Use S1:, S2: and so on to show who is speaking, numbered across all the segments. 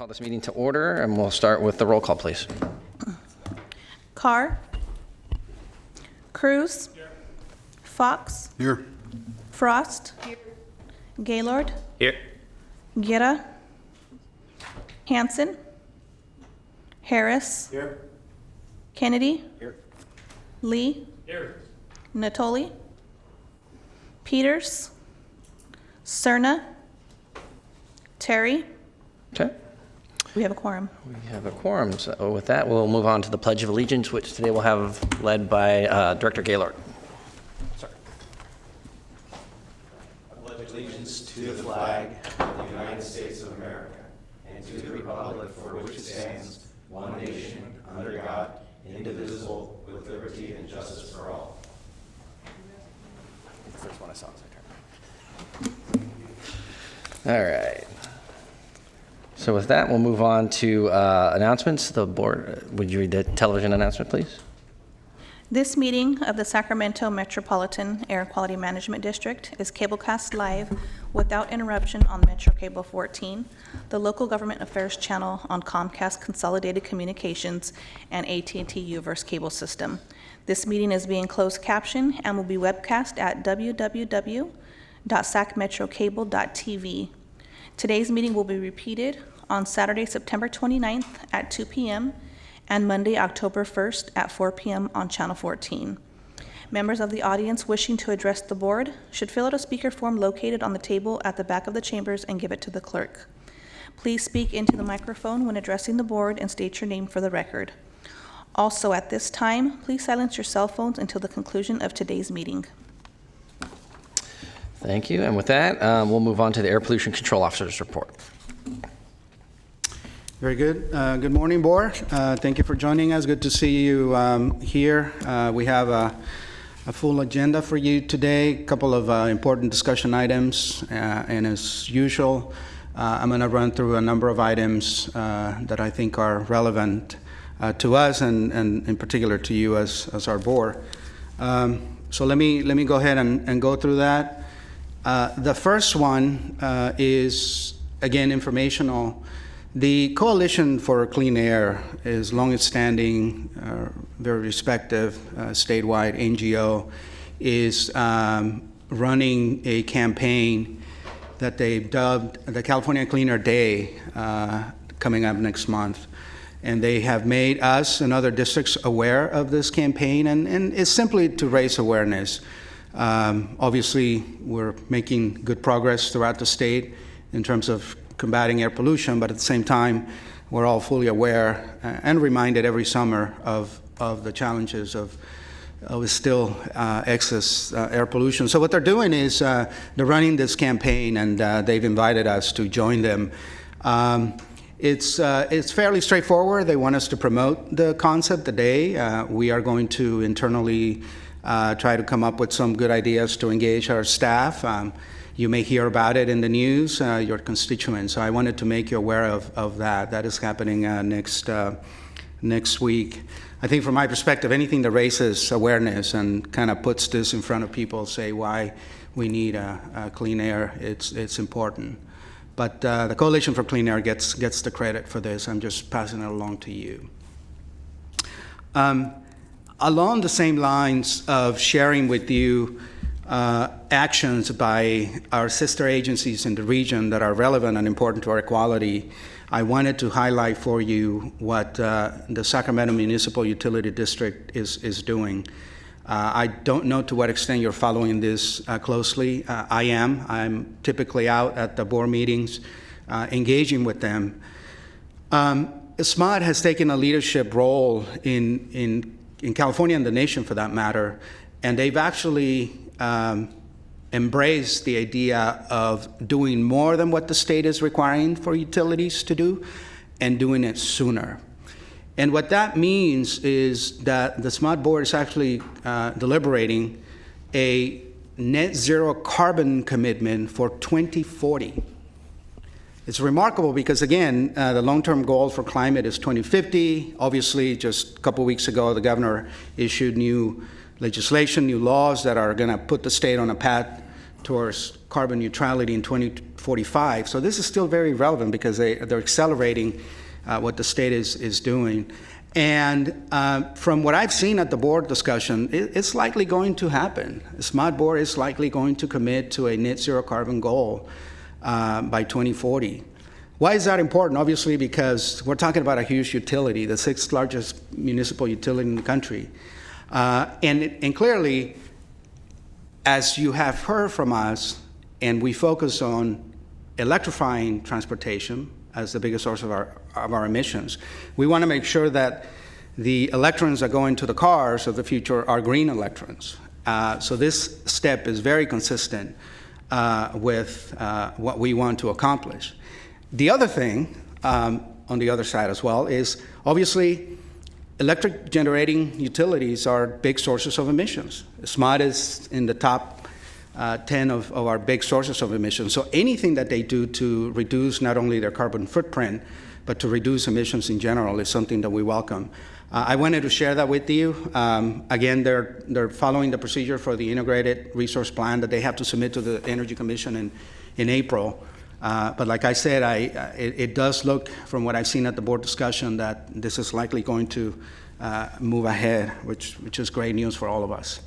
S1: call this meeting to order, and we'll start with the roll call, please.
S2: Carr. Cruz. Here. Fox.
S3: Here.
S2: Frost. Here. Gaylord.
S1: Here.
S2: Guerra. Hanson. Harris.
S3: Here.
S2: Kennedy.
S3: Here.
S2: Lee.
S3: Here.
S2: Natoli. Peters. Cerna. Terry.
S1: Okay.
S2: We have a quorum.
S1: We have a quorum, so with that, we'll move on to the Pledge of Allegiance, which today we'll have led by Director Gaylord. Sorry.
S4: I pledge allegiance to the flag of the United States of America and to the republic for which it stands, one nation, under God, indivisible, with liberty and justice for all.
S1: The first one I saw was All right. So with that, we'll move on to announcements. The board, would you read the television announcement, please?
S2: This meeting of the Sacramento Metropolitan Air Quality Management District is cablecast live without interruption on Metro Cable 14, the local government affairs channel on Comcast Consolidated Communications and AT&T Uverse cable system. This meeting is being closed captioned and will be webcast at www.sacmetrocable.tv. Today's meeting will be repeated on Saturday, September 29th at 2 p.m. and Monday, October 1st at 4 p.m. on Channel 14. Members of the audience wishing to address the board should fill out a speaker form located on the table at the back of the chambers and give it to the clerk. Please speak into the microphone when addressing the board and state your name for the record. Also, at this time, please silence your cell phones until the conclusion of today's meeting.
S1: Thank you. And with that, we'll move on to the Air Pollution Control Officer's report.
S3: Very good. Good morning, board. Thank you for joining us. Good to see you here. We have a full agenda for you today, a couple of important discussion items, and as usual, I'm going to run through a number of items that I think are relevant to us and in particular to you as our board. So let me go ahead and go through that. The first one is, again, informational. The Coalition for Clean Air is longest-standing, very respected statewide NGO, is running a campaign that they've dubbed the California Clean Air Day, coming up next month. And they have made us and other districts aware of this campaign, and it's simply to raise awareness. Obviously, we're making good progress throughout the state in terms of combating air pollution, but at the same time, we're all fully aware and reminded every summer of the challenges of still excess air pollution. So what they're doing is they're running this campaign, and they've invited us to join them. It's fairly straightforward. They want us to promote the concept, the day. We are going to internally try to come up with some good ideas to engage our staff. You may hear about it in the news, your constituents. So I wanted to make you aware of that. That is happening next week. I think from my perspective, anything that raises awareness and kind of puts this in front of people, say why we need clean air, it's important. But the Coalition for Clean Air gets the credit for this. I'm just passing it along to you. Along the same lines of sharing with you actions by our sister agencies in the region that are relevant and important to our equality, I wanted to highlight for you what the Sacramento Municipal Utility District is doing. I don't know to what extent you're following this closely. I am. I'm typically out at the board meetings, engaging with them. SMUD has taken a leadership role in California and the nation, for that matter, and they've actually embraced the idea of doing more than what the state is requiring for utilities to do, and doing it sooner. And what that means is that the SMUD board is actually deliberating a net zero carbon commitment for 2040. It's remarkable because, again, the long-term goal for climate is 2050. Obviously, just a couple weeks ago, the governor issued new legislation, new laws that are going to put the state on a path towards carbon neutrality in 2045. So this is still very relevant because they're accelerating what the state is doing. And from what I've seen at the board discussion, it's likely going to happen. The SMOD board is likely going to commit to a net zero carbon goal by 2040. Why is that important? Obviously, because we're talking about a huge utility, the 6th largest municipal utility in the country. And clearly, as you have heard from us, and we focus on electrifying transportation as the biggest source of our emissions, we want to make sure that the electrons that go into the cars of the future are green electrons. So this step is very consistent with what we want to accomplish. The other thing, on the other side as well, is obviously electric generating utilities are big sources of emissions. SMOD is in the top 10 of our big sources of emissions. So anything that they do to reduce not only their carbon footprint, but to reduce emissions in general is something that we welcome. I wanted to share that with you. Again, they're following the procedure for the integrated resource plan that they have to submit to the Energy Commission in April. But like I said, it does look, from what I've seen at the board discussion, that this is likely going to move ahead, which is great news for all of us.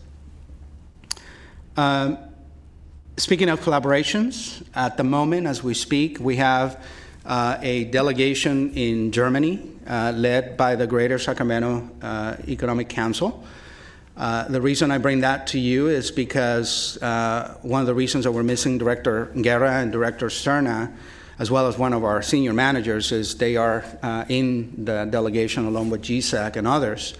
S3: Speaking of collaborations, at the moment, as we speak, we have a delegation in Germany led by the Greater Sacramento Economic Council. The reason I bring that to you is because one of the reasons that we're missing Director Guerra and Director Serna, as well as one of our senior managers, is they are in the delegation along with GSAC and others.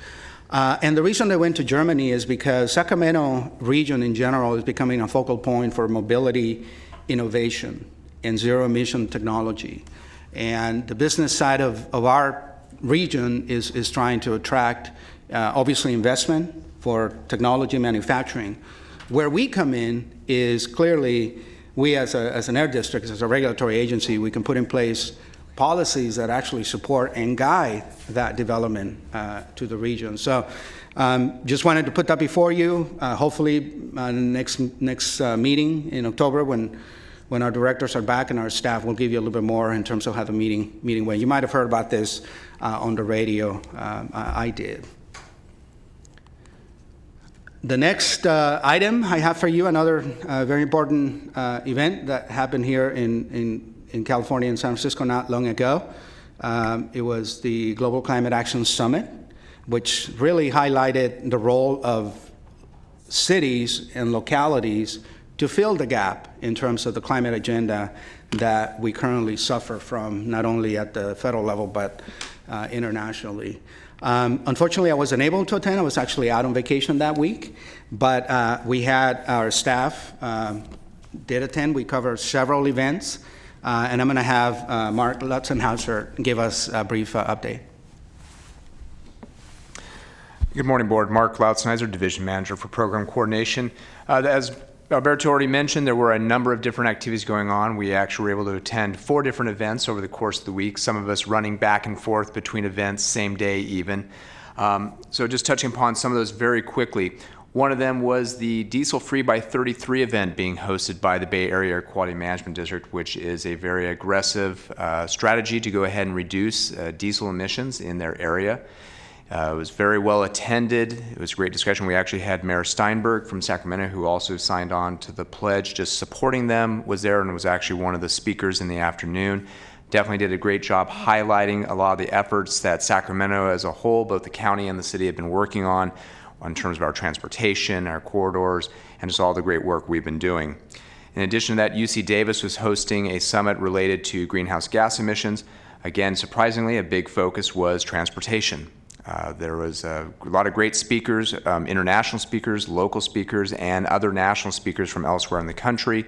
S3: And the reason they went to Germany is because Sacramento region in general is becoming a focal point for mobility innovation and zero emission technology. And the business side of our region is trying to attract obviously investment for technology manufacturing. Where we come in is clearly, we as an air district, as a regulatory agency, we can put in place policies that actually support and guide that development to the region. So just wanted to put that before you. Hopefully next meeting in October, when our directors are back and our staff will give you a little bit more in terms of how the meeting went. You might have heard about this on the radio. I did. The next item I have for you, another very important event that happened here in California and San Francisco not long ago. It was the Global Climate Action Summit, which really highlighted the role of cities and localities to fill the gap in terms of the climate agenda that we currently suffer from, not only at the federal level, but internationally. Unfortunately, I wasn't able to attend. I was actually out on vacation that week, but we had our staff did attend. We covered several events, and I'm going to have Mark Lutzenhauser give us a brief update.
S5: Good morning, Board. Mark Lautzenheiser, Division Manager for Program Coordination. As Alberto already mentioned, there were a number of different activities going on. We actually were able to attend 4 different events over the course of the week, some of us running back and forth between events, same day even. So just touching upon some of those very quickly. One of them was the Diesel Free by 33 event being hosted by the Bay Area Air Quality Management District, which is a very aggressive strategy to go ahead and reduce diesel emissions in their area. It was very well attended. It was a great discussion. We actually had Mayor Steinberg from Sacramento, who also signed on to the pledge, just supporting them, was there and was actually one of the speakers in the afternoon. Definitely did a great job highlighting a lot of the efforts that Sacramento as a whole, both the county and the city, have been working on in terms of our transportation, our corridors, and just all the great work we've been doing. In addition to that, UC Davis was hosting a summit related to greenhouse gas emissions. Again, surprisingly, a big focus was transportation. There was a lot of great speakers, international speakers, local speakers, and other national speakers from elsewhere in the country,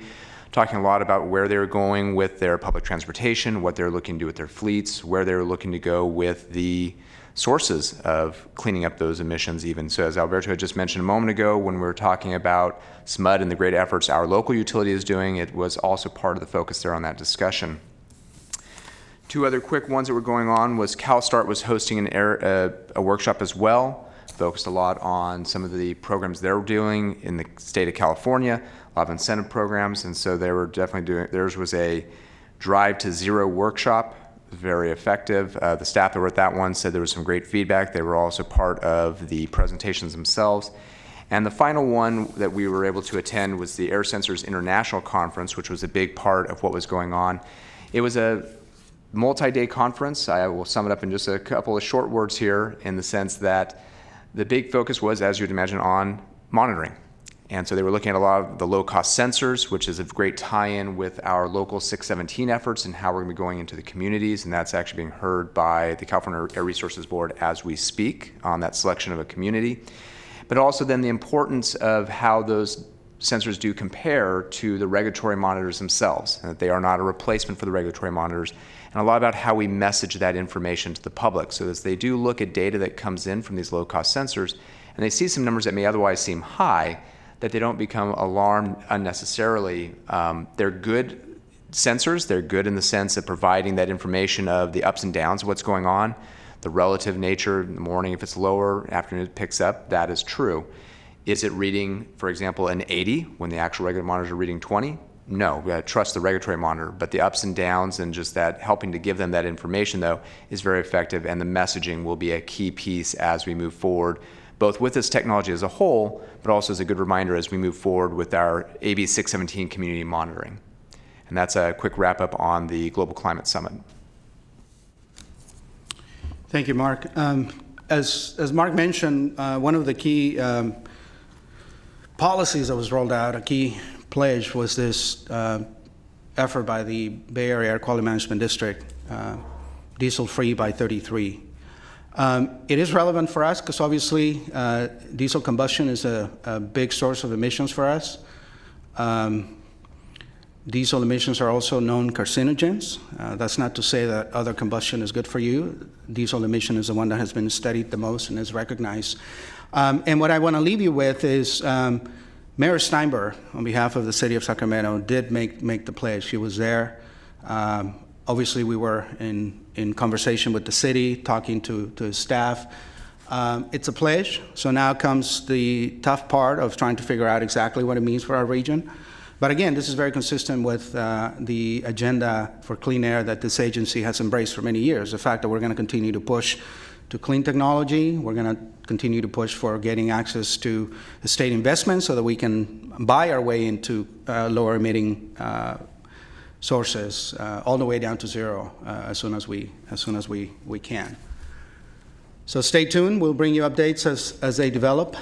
S5: talking a lot about where they were going with their public transportation, what they're looking to do with their fleets, where they're looking to go with the sources of cleaning up those emissions even. So as Alberto had just mentioned a moment ago, when we were talking about SMUD and the great efforts our local utility is doing, it was also part of the focus there on that discussion. 2 other quick ones that were going on was CalSTART was hosting a workshop as well, focused a lot on some of the programs they're doing in the state of California, a lot of incentive programs, and so they were definitely doing, theirs was a Drive to Zero workshop, very effective. The staff that were at that one said there was some great feedback. They were also part of the presentations themselves. And the final one that we were able to attend was the Air Sensors International Conference, which was a big part of what was going on. It was a multi-day conference. I will sum it up in just a couple of short words here, in the sense that the big focus was, as you'd imagine, on monitoring. And so they were looking at a lot of the low-cost sensors, which is a great tie-in with our local 617 efforts and how we're going to be going into the communities, and that's actually being heard by the California Air Resources Board as we speak on that selection of a community. But also then the importance of how those sensors do compare to the regulatory monitors themselves, and that they are not a replacement for the regulatory monitors, and a lot about how we message that information to the public. So as they do look at data that comes in from these low-cost sensors, and they see some numbers that may otherwise seem high, that they don't become alarmed unnecessarily. They're good sensors. They're good in the sense of providing that information of the ups and downs of what's going on. The relative nature in the morning, if it's lower, afternoon it picks up, that is true. Is it reading, for example, an 80 when the actual regular monitors are reading 20? No, we gotta trust the regulatory monitor, but the ups and downs and just that helping to give them that information, though, is very effective, and the messaging will be a key piece as we move forward, both with this technology as a whole, but also as a good reminder as we move forward with our AB 617 community monitoring. And that's a quick wrap up on the Global Climate Summit.
S3: Thank you, Mark. As Mark mentioned, one of the key policies that was rolled out, a key pledge, was this effort by the Bay Area Air Quality Management District, diesel-free by 33. It is relevant for us because obviously diesel combustion is a big source of emissions for us. Diesel emissions are also known carcinogens. That's not to say that other combustion is good for you. Diesel emission is the one that has been studied the most and is recognized. And what I want to leave you with is Mayor Steinberg, on behalf of the city of Sacramento, did make the pledge. She was there. Obviously, we were in conversation with the city, talking to his staff. It's a pledge, so now comes the tough part of trying to figure out exactly what it means for our region. But again, this is very consistent with the agenda for clean air that this agency has embraced for many years. The fact that we're going to continue to push to clean technology, we're going to continue to push for getting access to state investments so that we can buy our way into lower emitting sources, all the way down to zero as soon as we can. So stay tuned. We'll bring you updates as they develop.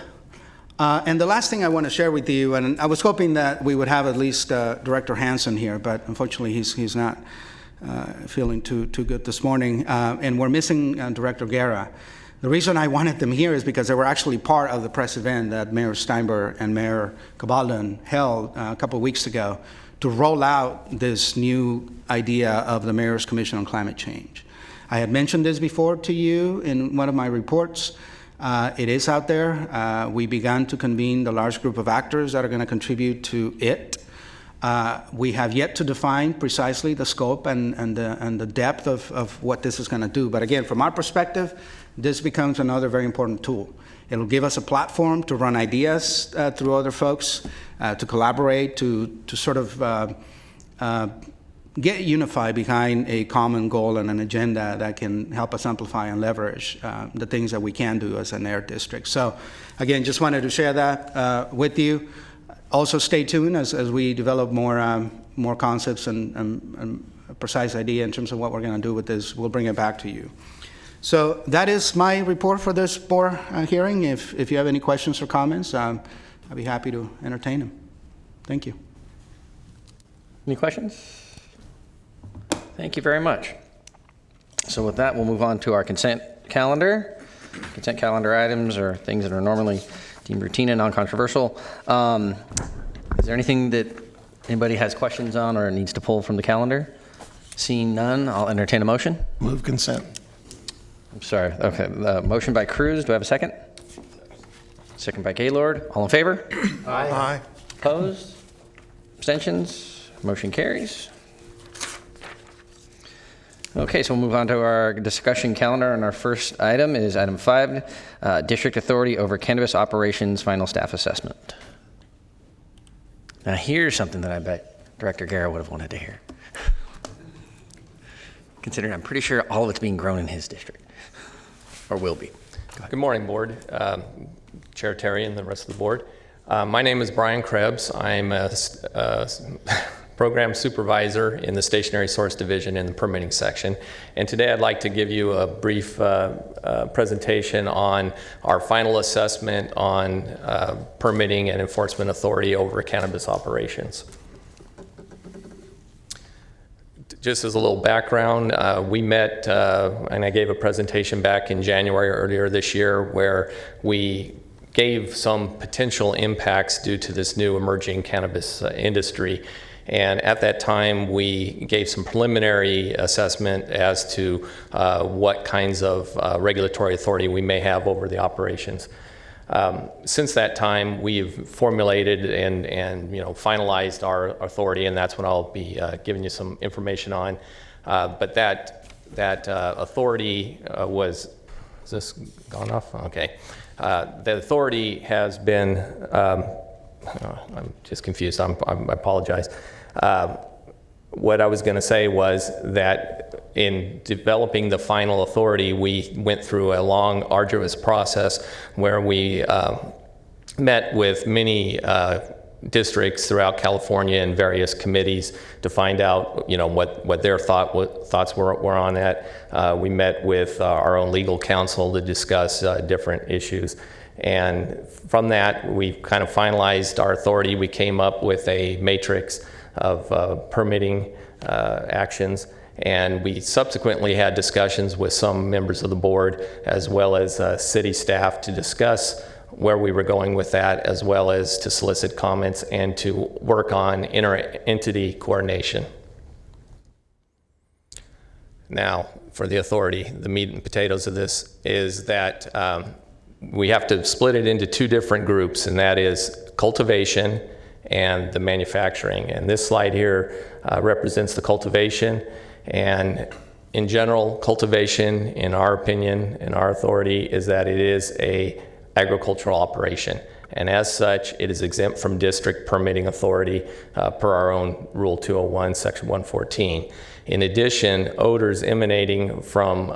S3: And the last thing I want to share with you, and I was hoping that we would have at least Director Hansen here, but unfortunately he's not feeling too good this morning, and we're missing Director Guerra. The reason I wanted them here is because they were actually part of the press event that Mayor Steinberg and Mayor Cabaldan held a couple of weeks ago to roll out this new idea of the Mayor's Commission on Climate Change. I had mentioned this before to you in one of my reports. It is out there. We began to convene the large group of actors that are going to contribute to it. We have yet to define precisely the scope and the depth of what this is going to do. But again, from our perspective, this becomes another very important tool. It'll give us a platform to run ideas through other folks, to collaborate, to sort of get unified behind a common goal and an agenda that can help us amplify and leverage the things that we can do as an air district. So again, just wanted to share that with you. Also stay tuned as we develop more concepts and a precise idea in terms of what we're going to do with this. We'll bring it back to you. So that is my report for this board hearing. If you have any questions or comments, I'd be happy to entertain them. Thank you.
S1: Any questions? Thank you very much. So with that, we'll move on to our consent calendar. Consent calendar items are things that are normally deemed routine and non-controversial. Is there anything that anybody has questions on or needs to pull from the calendar? Seeing none, I'll entertain a motion.
S6: Move consent.
S1: I'm sorry. Okay. Motion by Cruz. Do I have a second? Second by Gaylord. All in favor?
S6: Aye.
S1: Okay, so we'll move on to our discussion calendar, and our first item is item 5, District Authority over Cannabis Operations Final Staff Assessment. Now here's something that I bet Director Guerra would have wanted to hear. Considering I'm pretty sure all of it's being grown in his district, or will be.
S6: Good morning, Board, Chair Terry and the rest of the Board. My name is Brian Krebs. I'm a Program Supervisor in the Stationary Source Division in the Permitting Section. And today I'd like to give you a brief presentation on our final assessment on permitting and enforcement authority over cannabis operations. Just as a little background, we met and I gave a presentation back in January earlier this year where we gave some potential impacts due to this new emerging cannabis industry. And at that time, we gave some preliminary assessment as to what kinds of regulatory authority we may have over the operations. Since that time, we've formulated and finalized our authority, and that's what I'll be giving you some information on. But that authority was this gone off? Okay. The authority has been. I'm just confused. I apologize. What I was going to say was that in developing the final authority, we went through a long, arduous process where we met with many districts throughout California and various committees to find out, what their thoughts were on that. We met with our own legal counsel to discuss different issues. And from that, we kind of finalized our authority. We came up with a matrix of permitting actions, and we subsequently had discussions with some members of the board as well as city staff to discuss where we were going with that, as well as to solicit comments and to work on inter-entity coordination. Now, for the authority, the meat and potatoes of this is that we have to split it into two different groups, and that is cultivation and the manufacturing. And this slide here represents the cultivation. And in general, cultivation, in our opinion, in our authority, is that it is a agricultural operation. And as such, it is exempt from district permitting authority per our own Rule 201, Section 114. In addition, odors emanating from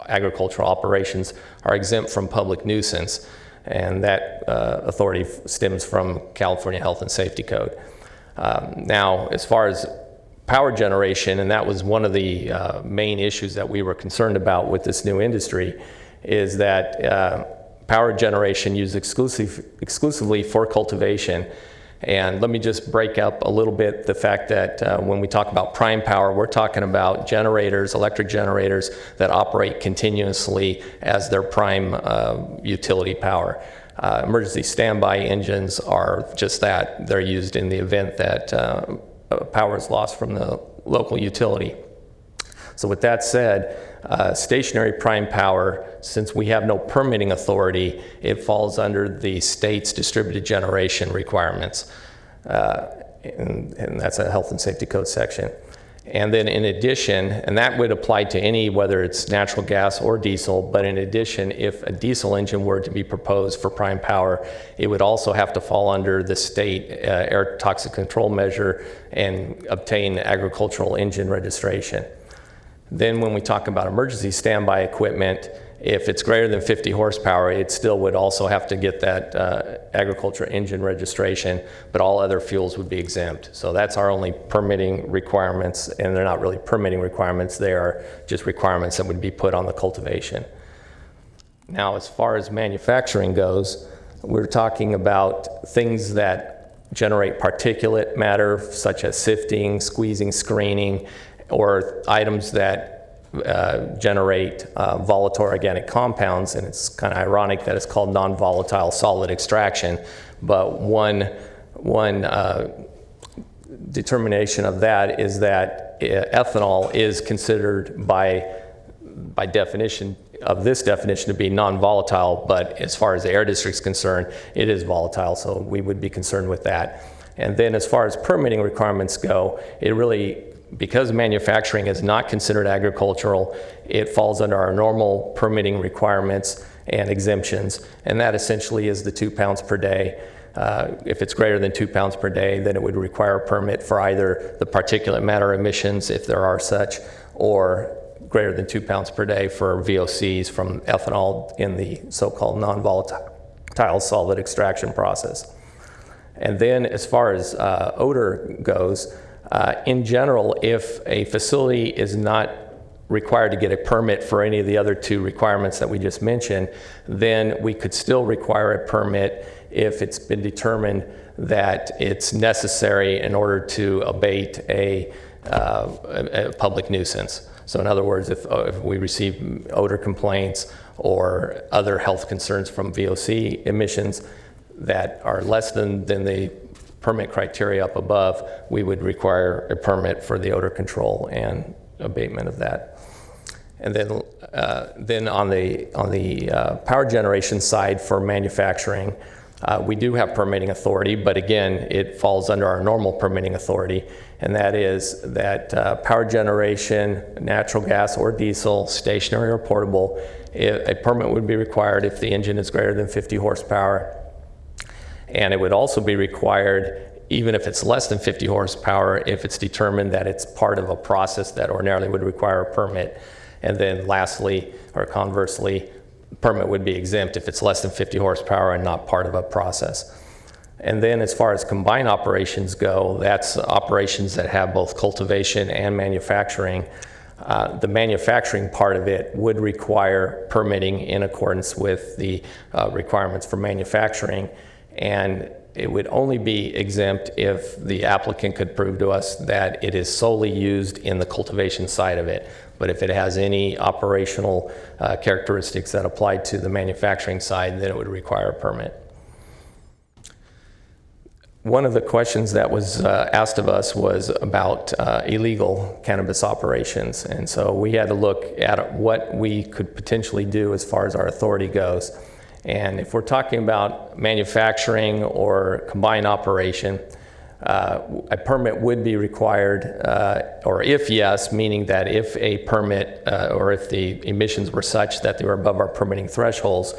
S6: agricultural operations are exempt from public nuisance, and that authority stems from California Health and Safety Code. Now, as far as power generation, and that was one of the main issues that we were concerned about with this new industry, is that power generation used exclusively for cultivation. And let me just break up a little bit the fact that when we talk about prime power, we're talking about generators, electric generators that operate continuously as their prime utility power. Emergency standby engines are just that. They're used in the event that power is lost from the local utility. So with that said, stationary prime power, since we have no permitting authority, it falls under the state's distributed generation requirements. And that's a health and safety code section. And then in addition, and that would apply to any, whether it's natural gas or diesel, but in addition, if a diesel engine were to be proposed for prime power, it would also have to fall under the state air toxic control measure and obtain agricultural engine registration. Then when we talk about emergency standby equipment, if it's greater than 50 horsepower, it still would also have to get that agriculture engine registration, but all other fuels would be exempt. So that's our only permitting requirements, and they're not really permitting requirements, they are just requirements that would be put on the cultivation. Now, as far as manufacturing goes, we're talking about things that generate particulate matter, such as sifting, squeezing, screening, or items that generate volatile organic compounds, and it's kind of ironic that it's called non-volatile solid extraction, but one determination of that is that ethanol is considered by definition of this definition to be non-volatile, but as far as the air district is concerned, it is volatile, so we would be concerned with that. And then as far as permitting requirements go, it really because manufacturing is not considered agricultural, it falls under our normal permitting requirements and exemptions, and that essentially is the 2 pounds per day. If it's greater than 2 pounds per day, then it would require a permit for either the particulate matter emissions, if there are such, or greater than 2 pounds per day for VOCs from ethanol in the so-called non-volatile solid extraction process. And then as far as odor goes, in general, if a facility is not required to get a permit for any of the other 2 requirements that we just mentioned, then we could still require a permit if it's been determined that it's necessary in order to abate a public nuisance. So in other words, if we receive odor complaints or other health concerns from VOC emissions that are less than the permit criteria up above, we would require a permit for the odor control and abatement of that. And then on the power generation side for manufacturing, we do have permitting authority, but again, it falls under our normal permitting authority, and that is that power generation, natural gas or diesel, stationary or portable, a permit would be required if the engine is greater than 50 horsepower. And it would also be required, even if it's less than 50 horsepower, if it's determined that it's part of a process that ordinarily would require a permit. And then lastly, or conversely, permit would be exempt if it's less than 50 horsepower and not part of a process. And then as far as combined operations go, that's operations that have both cultivation and manufacturing. The manufacturing part of it would require permitting in accordance with the requirements for manufacturing, and it would only be exempt if the applicant could prove to us that it is solely used in the cultivation side of it. But if it has any operational characteristics that apply to the manufacturing side, then it would require a permit. One of the questions that was asked of us was about illegal cannabis operations. And so we had to look at what we could potentially do as far as our authority goes. And if we're talking about manufacturing or combined operation, a permit would be required, or if yes, meaning that if a permit or if the emissions were such that they were above our permitting thresholds,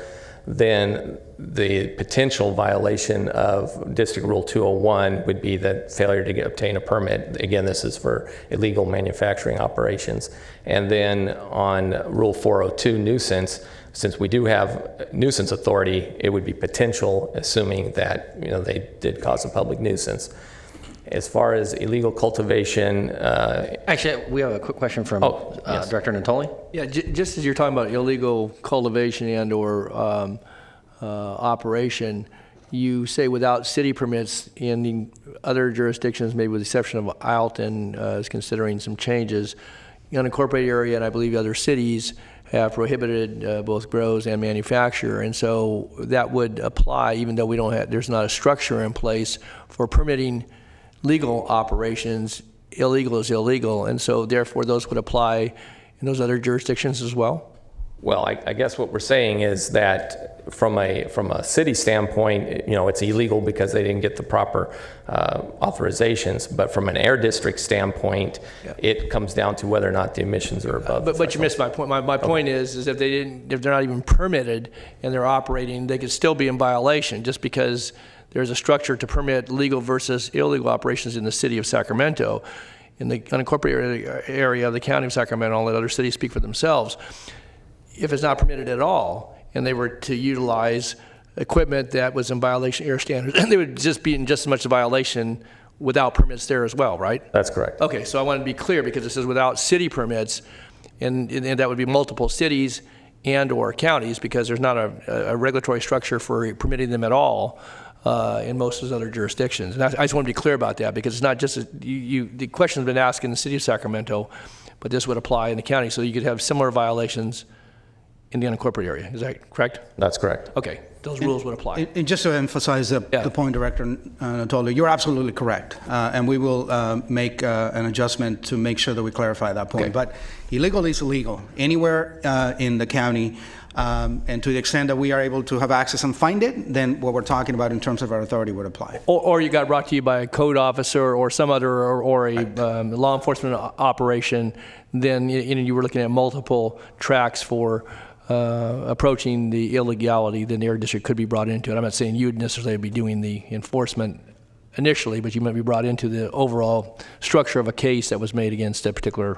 S6: then the potential violation of District Rule 201 would be the failure to obtain a permit. Again, this is for illegal manufacturing operations. And then on Rule 402, nuisance, since we do have nuisance authority, it would be potential, assuming that they did cause a public nuisance. As far as illegal cultivation,
S1: Actually, we have a quick question from
S6: yes.
S1: Director Natoli.
S7: Yeah, just as you're talking about illegal cultivation and or operation, you say without city permits. In the other jurisdictions, maybe with the exception of Alton, is considering some changes. The unincorporated area, and I believe other cities, have prohibited both grows and manufacture, and so that would apply even though we don't have, there's not a structure in place for permitting legal operations. Illegal is illegal, and so therefore those would apply in those other jurisdictions as well?
S6: well, I guess what we're saying is that from a city standpoint, it's illegal because they didn't get the proper authorizations. But from an air district standpoint, it comes down to whether or not the emissions are above.
S7: But you missed my point. My point is if if they're not even permitted and they're operating, they could still be in violation just because there's a structure to permit legal versus illegal operations in the city of Sacramento. In the unincorporated area of the county of Sacramento, I'll let other cities speak for themselves. If it's not permitted at all, and they were to utilize equipment that was in violation of air standards, they would just be in just as much a violation without permits there as well, right?
S6: That's correct.
S7: Okay, so I want to be clear because it says without city permits, and that would be multiple cities and or counties because there's not a regulatory structure for permitting them at all in most of those other jurisdictions. And I just want to be clear about that because it's not just, the question's been asked in the city of Sacramento, but this would apply in the county. So you could have similar violations in the unincorporated area. Is that correct?
S6: That's correct.
S7: Okay, those rules would apply.
S3: And just to emphasize the point, Director Natoli, you're absolutely correct. And we will make an adjustment to make sure that we clarify that point.
S7: Okay.
S3: But illegal is illegal anywhere in the county. And to the extent that we are able to have access and find it, then what we're talking about in terms of our authority would apply.
S7: Or you got brought to you by a code officer or some other, or a law enforcement operation, then you were looking at multiple tracks for approaching the illegality, then the Air District could be brought into it. I'm not saying you'd necessarily be doing the enforcement initially, but you might be brought into the overall structure of a case that was made against a particular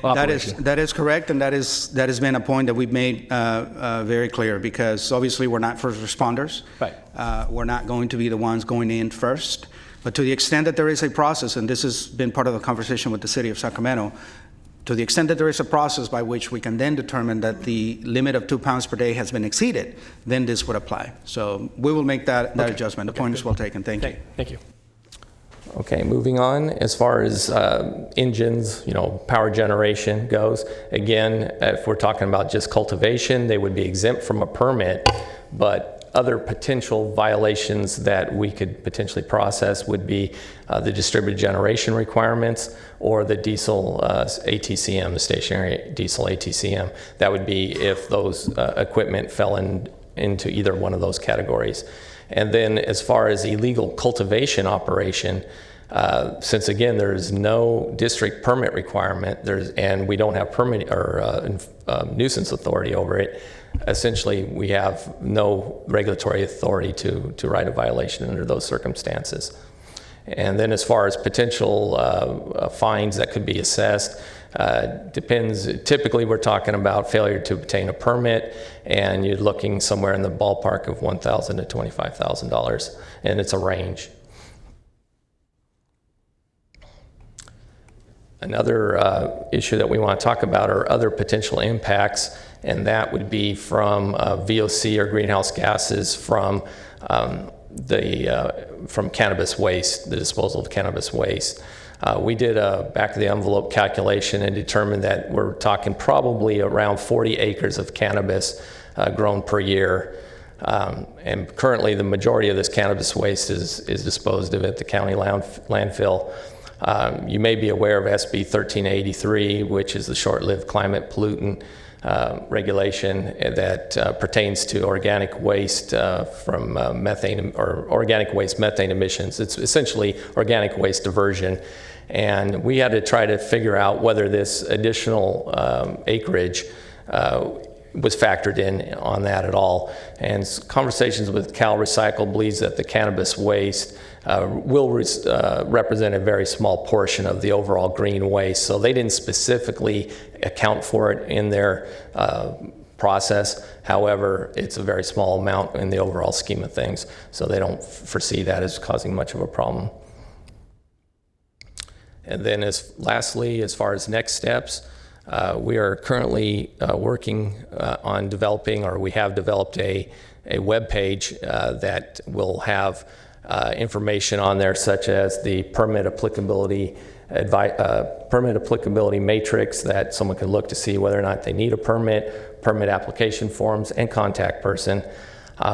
S7: operation.
S3: That is correct, and that has been a point that we've made very clear, because obviously we're not first responders.
S7: Right.
S3: We're not going to be the ones going in first. But to the extent that there is a process, and this has been part of the conversation with the City of Sacramento, to the extent that there is a process by which we can then determine that the limit of 2 pounds per day has been exceeded, then this would apply. So we will make that adjustment. The point is well taken. Thank you.
S7: Thank you.
S6: Okay, moving on, as far as engines, power generation goes, again, if we're talking about just cultivation, they would be exempt from a permit, but other potential violations that we could potentially process would be the distributed generation requirements or the diesel ATCM, the stationary diesel ATCM. That would be if those equipment fell into either one of those categories. And then as far as illegal cultivation operation, since again there's no district permit requirement, and we don't have permit or nuisance authority over it, essentially we have no regulatory authority to write a violation under those circumstances. And then as far as potential fines that could be assessed, depends. Typically we're talking about failure to obtain a permit, and you're looking somewhere in the ballpark of $1,000 to $25,000, and it's a range. Another issue that we want to talk about are other potential impacts, and that would be from VOC or greenhouse gases from cannabis waste, the disposal of cannabis waste. We did a back-of-the-envelope calculation and determined that we're talking probably around 40 acres of cannabis grown per year. And currently, the majority of this cannabis waste is disposed of at the county landfill. You may be aware of SB 1383, which is the short-lived climate pollutant regulation that pertains to organic waste from methane or organic waste methane emissions. It's essentially organic waste diversion. And we had to try to figure out whether this additional acreage was factored in on that at all. And conversations with Cal Recycle believes that the cannabis waste will represent a very small portion of the overall green waste. So they didn't specifically account for it in their process. However, it's a very small amount in the overall scheme of things. So they don't foresee that as causing much of a problem. And then lastly, as far as next steps, we are currently working on developing, or we have developed a web page that will have information on there, such as the permit applicability matrix that someone can look to see whether or not they need a permit application forms, and contact person.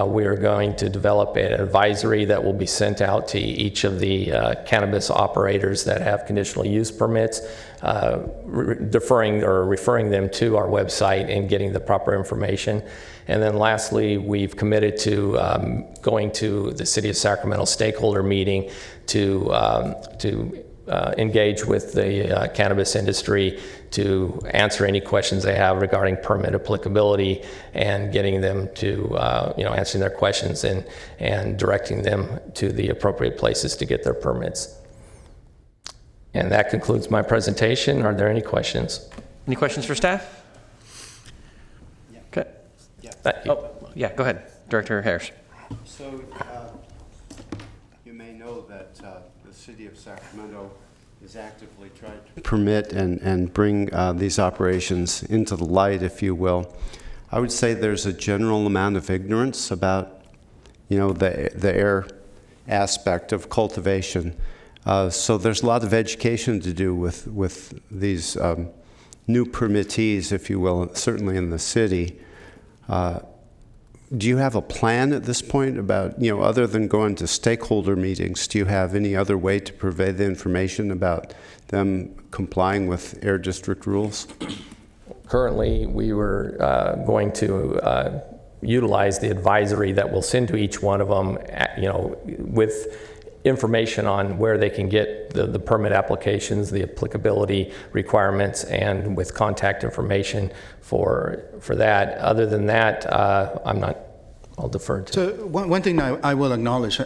S6: We are going to develop an advisory that will be sent out to each of the cannabis operators that have conditional use permits, referring them to our website and getting the proper information. And then lastly, we've committed to going to the City of Sacramento stakeholder meeting to engage with the cannabis industry to answer any questions they have regarding permit applicability, and getting them to, answering their questions and directing them to the appropriate places to get their permits. And that concludes my presentation. Are there any questions?
S1: Any questions for staff?
S8: Yeah.
S1: Okay.
S8: Yeah.
S1: Yeah, go ahead, Director Harris.
S8: So you may know that the City of Sacramento is actively trying to permit and bring these operations into the light, if you will. I would say there's a general amount of ignorance about, the air aspect of cultivation. So there's a lot of education to do with these new permittees, if you will, certainly in the city. do you have a plan at this point about, other than going to stakeholder meetings, do you have any other way to purvey the information about them complying with Air District rules?
S6: Currently, we were going to utilize the advisory that we'll send to each one of them, with information on where they can get the permit applications, the applicability requirements, and with contact information for that. Other than that, I'll defer to.
S3: So one thing I will acknowledge,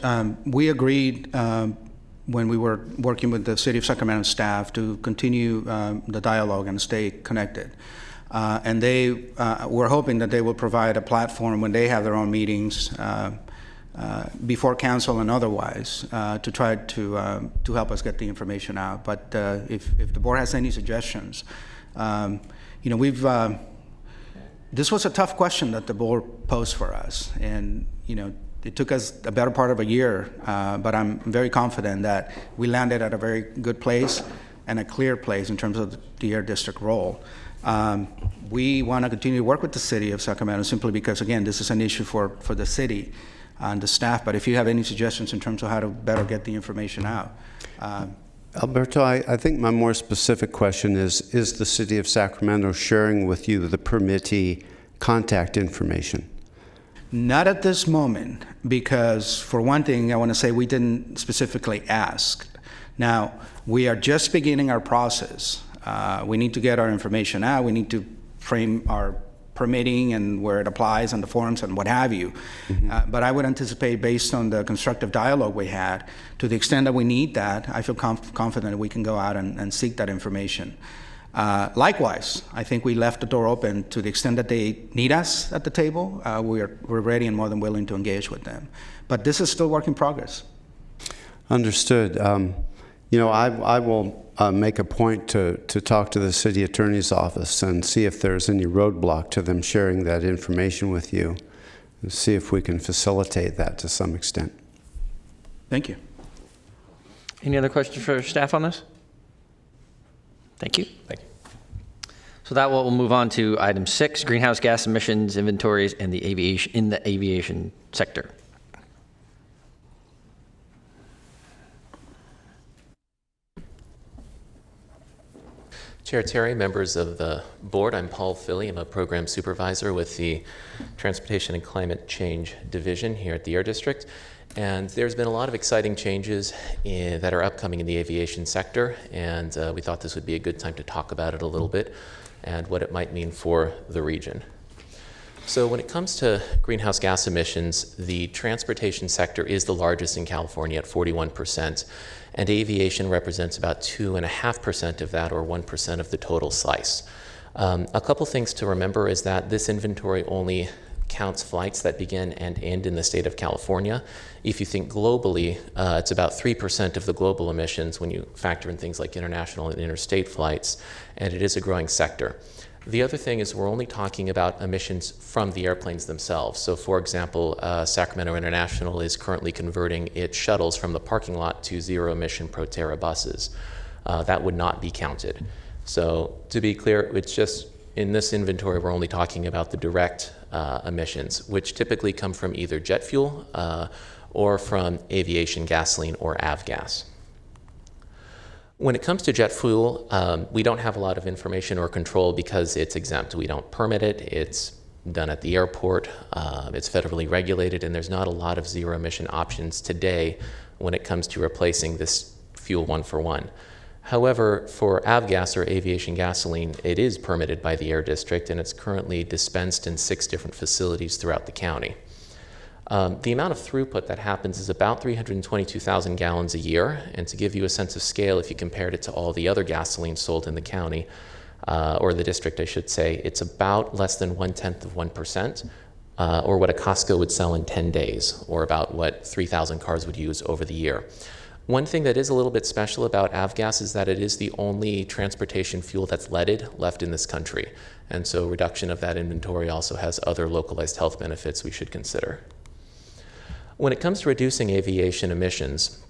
S3: we agreed when we were working with the City of Sacramento staff to continue the dialogue and stay connected. And they were hoping that they will provide a platform when they have their own meetings before council and otherwise to try to help us get the information out. But if the board has any suggestions, this was a tough question that the board posed for us, and it took us a better part of a year, but I'm very confident that we landed at a very good place and a clear place in terms of the Air District role. We want to continue to work with the City of Sacramento simply because, again, this is an issue for the city and the staff, but if you have any suggestions in terms of how to better get the information out.
S8: Alberto, I think my more specific question is the City of Sacramento sharing with you the permittee contact information?
S3: Not at this moment, because for one thing, I want to say we didn't specifically ask. Now, we are just beginning our process. We need to get our information out. We need to frame our permitting and where it applies and the forms and what have you. But I would anticipate, based on the constructive dialogue we had, to the extent that we need that, I feel confident that we can go out and seek that information. Likewise, I think we left the door open to the extent that they need us at the table. We're ready and more than willing to engage with them. But this is still work in progress.
S8: Understood. I will make a point to talk to the city attorney's office and see if there's any roadblock to them sharing that information with you, and see if we can facilitate that to some extent.
S3: Thank you.
S1: Any other questions for staff on this? Thank you.
S6: Thank you.
S1: So that will move on to item 6, greenhouse gas emissions inventories and the aviation sector.
S9: Chair Terry, members of the board, I'm Paul Philly. I'm a program supervisor with the Transportation and Climate Change Division here at the Air District. And there's been a lot of exciting changes that are upcoming in the aviation sector, and we thought this would be a good time to talk about it a little bit and what it might mean for the region. So when it comes to greenhouse gas emissions, the transportation sector is the largest in California at 41%, and aviation represents about 2.5% of that, or 1% of the total slice. A couple things to remember is that this inventory only counts flights that begin and end in the state of California. If you think globally, it's about 3% of the global emissions when you factor in things like international and interstate flights, and it is a growing sector. The other thing is we're only talking about emissions from the airplanes themselves. So for example, Sacramento International is currently converting its shuttles from the parking lot to zero-emission Proterra buses. That would not be counted. So to be clear, it's just in this inventory, we're only talking about the direct emissions, which typically come from either jet fuel or from aviation gasoline or avgas. When it comes to jet fuel, we don't have a lot of information or control because it's exempt. We don't permit it. It's done at the airport. It's federally regulated, and there's not a lot of zero-emission options today when it comes to replacing this fuel one-for-one. However, for avgas, or aviation gasoline, it is permitted by the Air District, and it's currently dispensed in 6 different facilities throughout the county. The amount of throughput that happens is about 322,000 gallons a year, and to give you a sense of scale, if you compared it to all the other gasoline sold in the county, or the district, I should say, it's about less than 0.1%, or what a Costco would sell in 10 days, or about what 3,000 cars would use over the year. One thing that is a little bit special about avgas is that it is the only transportation fuel that's leaded left in this country. And so reduction of that inventory also has other localized health benefits we should consider. When it comes to reducing aviation emissions,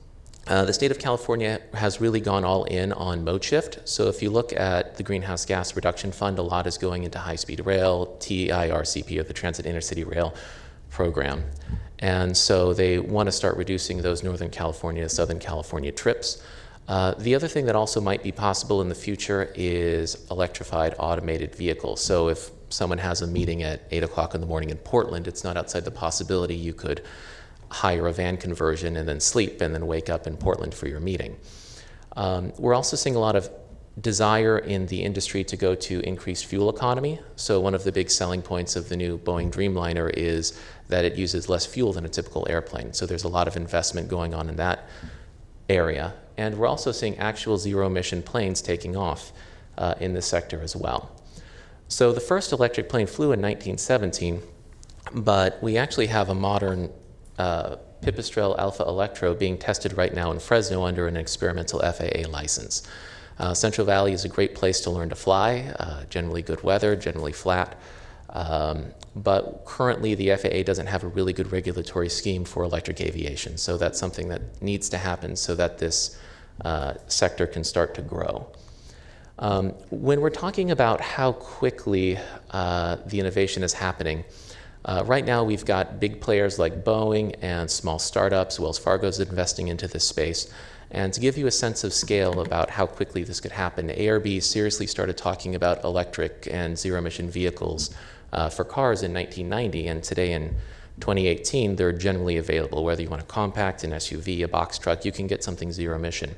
S9: the state of California has really gone all in on mode shift. So if you look at the Greenhouse Gas Reduction Fund, a lot is going into high-speed rail, TIRCP, or the Transit Intercity Rail program. And so they want to start reducing those Northern California to Southern California trips. The other thing that also might be possible in the future is electrified automated vehicles. So if someone has a meeting at 8 o'clock in the morning in Portland, it's not outside the possibility you could hire a van conversion and then sleep and then wake up in Portland for your meeting. We're also seeing a lot of desire in the industry to go to increased fuel economy. So one of the big selling points of the new Boeing Dreamliner is that it uses less fuel than a typical airplane. So there's a lot of investment going on in that area. And we're also seeing actual zero-emission planes taking off in this sector as well. So the first electric plane flew in 1917, but we actually have a modern Pipistrel Alpha Electro being tested right now in Fresno under an experimental FAA license. Central Valley is a great place to learn to fly, generally good weather, generally flat. But currently the FAA doesn't have a really good regulatory scheme for electric aviation. So that's something that needs to happen so that this sector can start to grow. When we're talking about how quickly the innovation is happening, right now we've got big players like Boeing and small startups. Wells Fargo is investing into this space. And to give you a sense of scale about how quickly this could happen, ARB seriously started talking about electric and zero-emission vehicles for cars in 1990, and today in 2018, they're generally available. Whether you want a compact, an SUV, a box truck, you can get something zero-emission.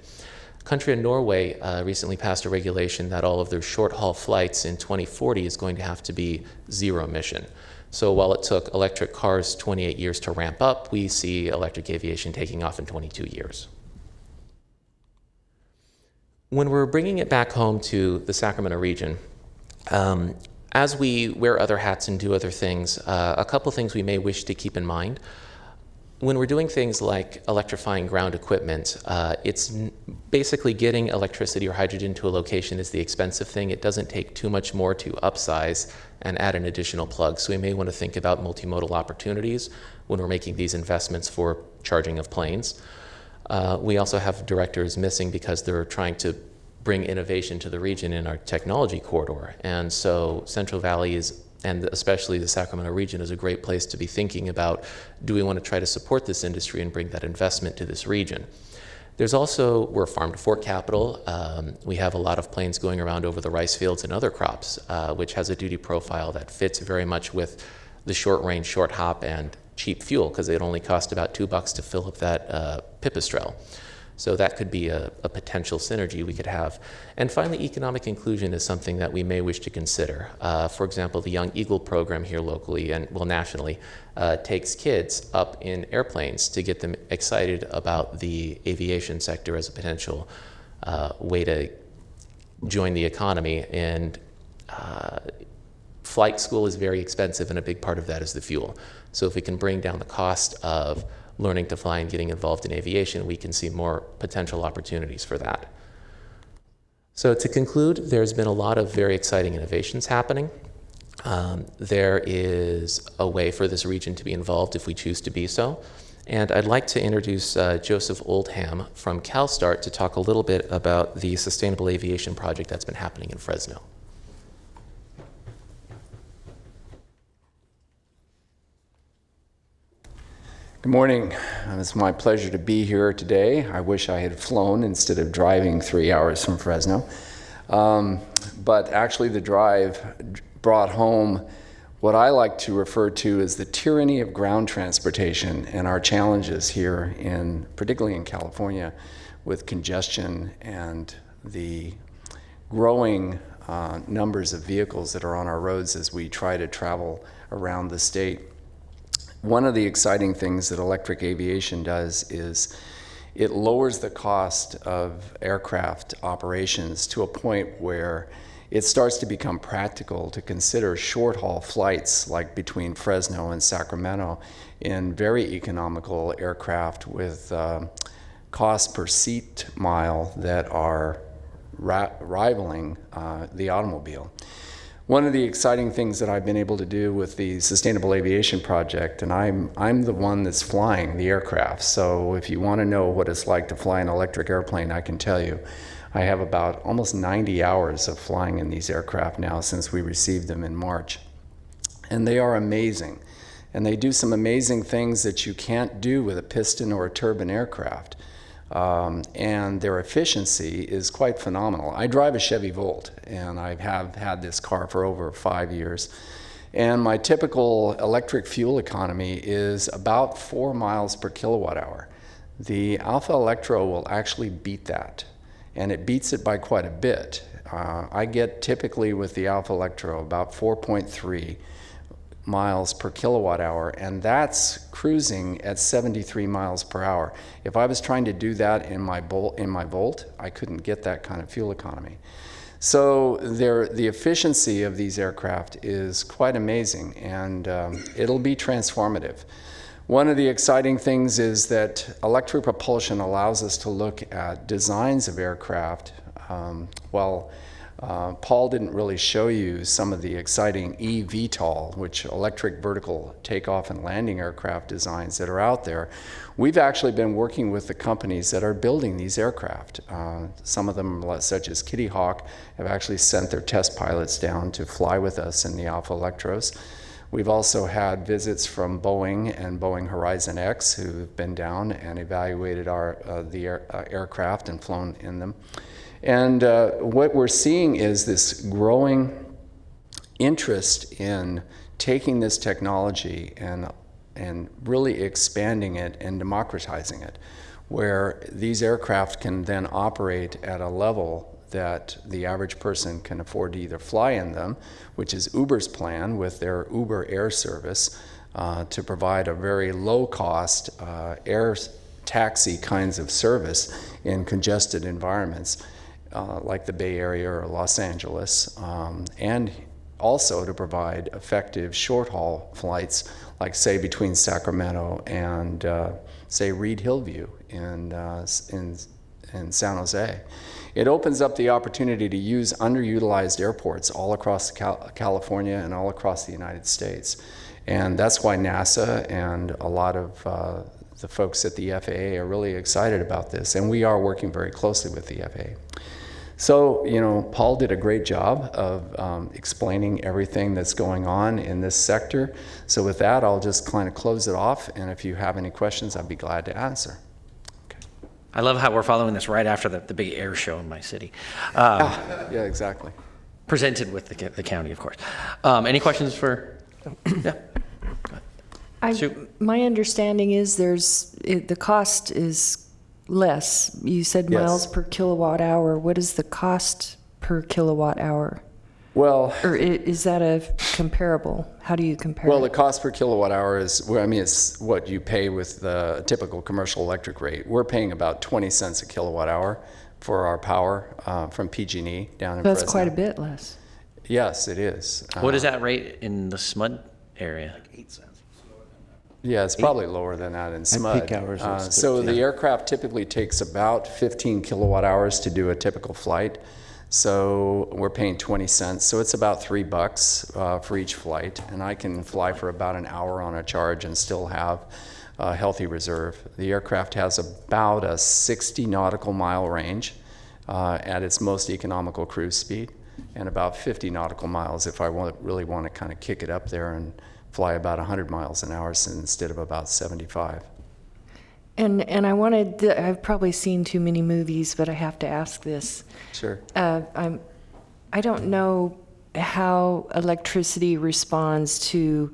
S9: A country in Norway recently passed a regulation that all of their short-haul flights in 2040 is going to have to be zero-emission. So while it took electric cars 28 years to ramp up, we see electric aviation taking off in 22 years. When we're bringing it back home to the Sacramento region, as we wear other hats and do other things, a couple things we may wish to keep in mind. When we're doing things like electrifying ground equipment, it's basically getting electricity or hydrogen to a location is the expensive thing. It doesn't take too much more to upsize and add an additional plug. So we may want to think about multimodal opportunities when we're making these investments for charging of planes. We also have directors missing because they're trying to bring innovation to the region in our technology corridor. And so Central Valley is, and especially the Sacramento region, is a great place to be thinking about, do we want to try to support this industry and bring that investment to this region? There's also, we're a farm-to-fork capital. We have a lot of planes going around over the rice fields and other crops, which has a duty profile that fits very much with the short-range, short-hop, and cheap fuel, because it only cost about $2 to fill up that Pipistrel. So that could be a potential synergy we could have. And finally, economic inclusion is something that we may wish to consider. For example, the Young Eagle program here locally, and well, nationally, takes kids up in airplanes to get them excited about the aviation sector as a potential way to join the economy. And flight school is very expensive, and a big part of that is the fuel. So if we can bring down the cost of learning to fly and getting involved in aviation, we can see more potential opportunities for that. So to conclude, there's been a lot of very exciting innovations happening. There is a way for this region to be involved if we choose to be so. And I'd like to introduce Joseph Oldham from CalSTART to talk a little bit about the sustainable aviation project that's been happening in Fresno.
S10: Good morning. It's my pleasure to be here today. I wish I had flown instead of driving 3 hours from Fresno. But actually the drive brought home what I like to refer to as the tyranny of ground transportation and our challenges here, particularly in California, with congestion and the growing numbers of vehicles that are on our roads as we try to travel around the state. One of the exciting things that electric aviation does is it lowers the cost of aircraft operations to a point where it starts to become practical to consider short-haul flights like between Fresno and Sacramento in very economical aircraft with cost per seat mile that are rivaling the automobile. One of the exciting things that I've been able to do with the Sustainable Aviation Project, and I'm the one that's flying the aircraft, so if you want to know what it's like to fly an electric airplane, I can tell you. I have about almost 90 hours of flying in these aircraft now since we received them in March. And they are amazing. And they do some amazing things that you can't do with a piston or a turbine aircraft. And their efficiency is quite phenomenal. I drive a Chevy Volt, and I have had this car for over 5 years. And my typical electric fuel economy is about 4 miles per kilowatt hour. The Alpha Electro will actually beat that, and it beats it by quite a bit. I get typically with the Alpha Electro about 4.3 miles per kilowatt hour, and that's cruising at 73 miles per hour. If I was trying to do that in my Volt, I couldn't get that kind of fuel economy. So the efficiency of these aircraft is quite amazing, and it'll be transformative. One of the exciting things is that electric propulsion allows us to look at designs of aircraft. Paul didn't really show you some of the exciting eVTOL, which electric vertical takeoff and landing aircraft designs that are out there. We've actually been working with the companies that are building these aircraft. Some of them, such as Kitty Hawk, have actually sent their test pilots down to fly with us in the Alpha Electros. We've also had visits from Boeing and Boeing Horizon X, who've been down and evaluated the aircraft and flown in them. And what we're seeing is this growing interest in taking this technology and really expanding it and democratizing it, where these aircraft can then operate at a level that the average person can afford to either fly in them, which is Uber's plan with their Uber Air service to provide a very low-cost air taxi kinds of service in congested environments like the Bay Area or Los Angeles, and also to provide effective short-haul flights like, say, between Sacramento and, say, Reed Hillview in San Jose. It opens up the opportunity to use underutilized airports all across California and all across the United States. And that's why NASA and a lot of the folks at the FAA are really excited about this. And we are working very closely with the FAA. So, you know, Paul did a great job of explaining everything that's going on in this sector. So with that, I'll just kind of close it off. And if you have any questions, I'd be glad to answer.
S1: I love how we're following this right after the big air show in my city.
S10: Yeah, exactly.
S1: Presented with the county, of course. Any questions for, yeah?
S11: My understanding is the cost is less. You said miles per kilowatt hour. What is the cost per kilowatt hour?
S10: Well,
S11: or is that a comparable? How do you compare?
S10: Well, the cost per kilowatt hour is, well, I mean, it's what you pay with the typical commercial electric rate. We're paying about 20 cents a kilowatt hour for our power from PG&E down in Fresno.
S11: That's quite a bit less.
S10: Yes, it is.
S1: What is that rate in the SMUD area?
S4: Like 8 cents.
S10: Yeah, it's probably lower than that in SMUD.
S8: peak hours,
S10: So the aircraft typically takes about 15 kilowatt hours to do a typical flight. So we're paying 20 cents. So it's about $3 for each flight. And I can fly for about an hour on a charge and still have a healthy reserve. The aircraft has about a 60 nautical mile range at its most economical cruise speed, and about 50 nautical miles if I really want to kind of kick it up there and fly about 100 miles an hour instead of about 75.
S11: And I've probably seen too many movies, but I have to ask this.
S10: Sure.
S11: I don't know how electricity responds to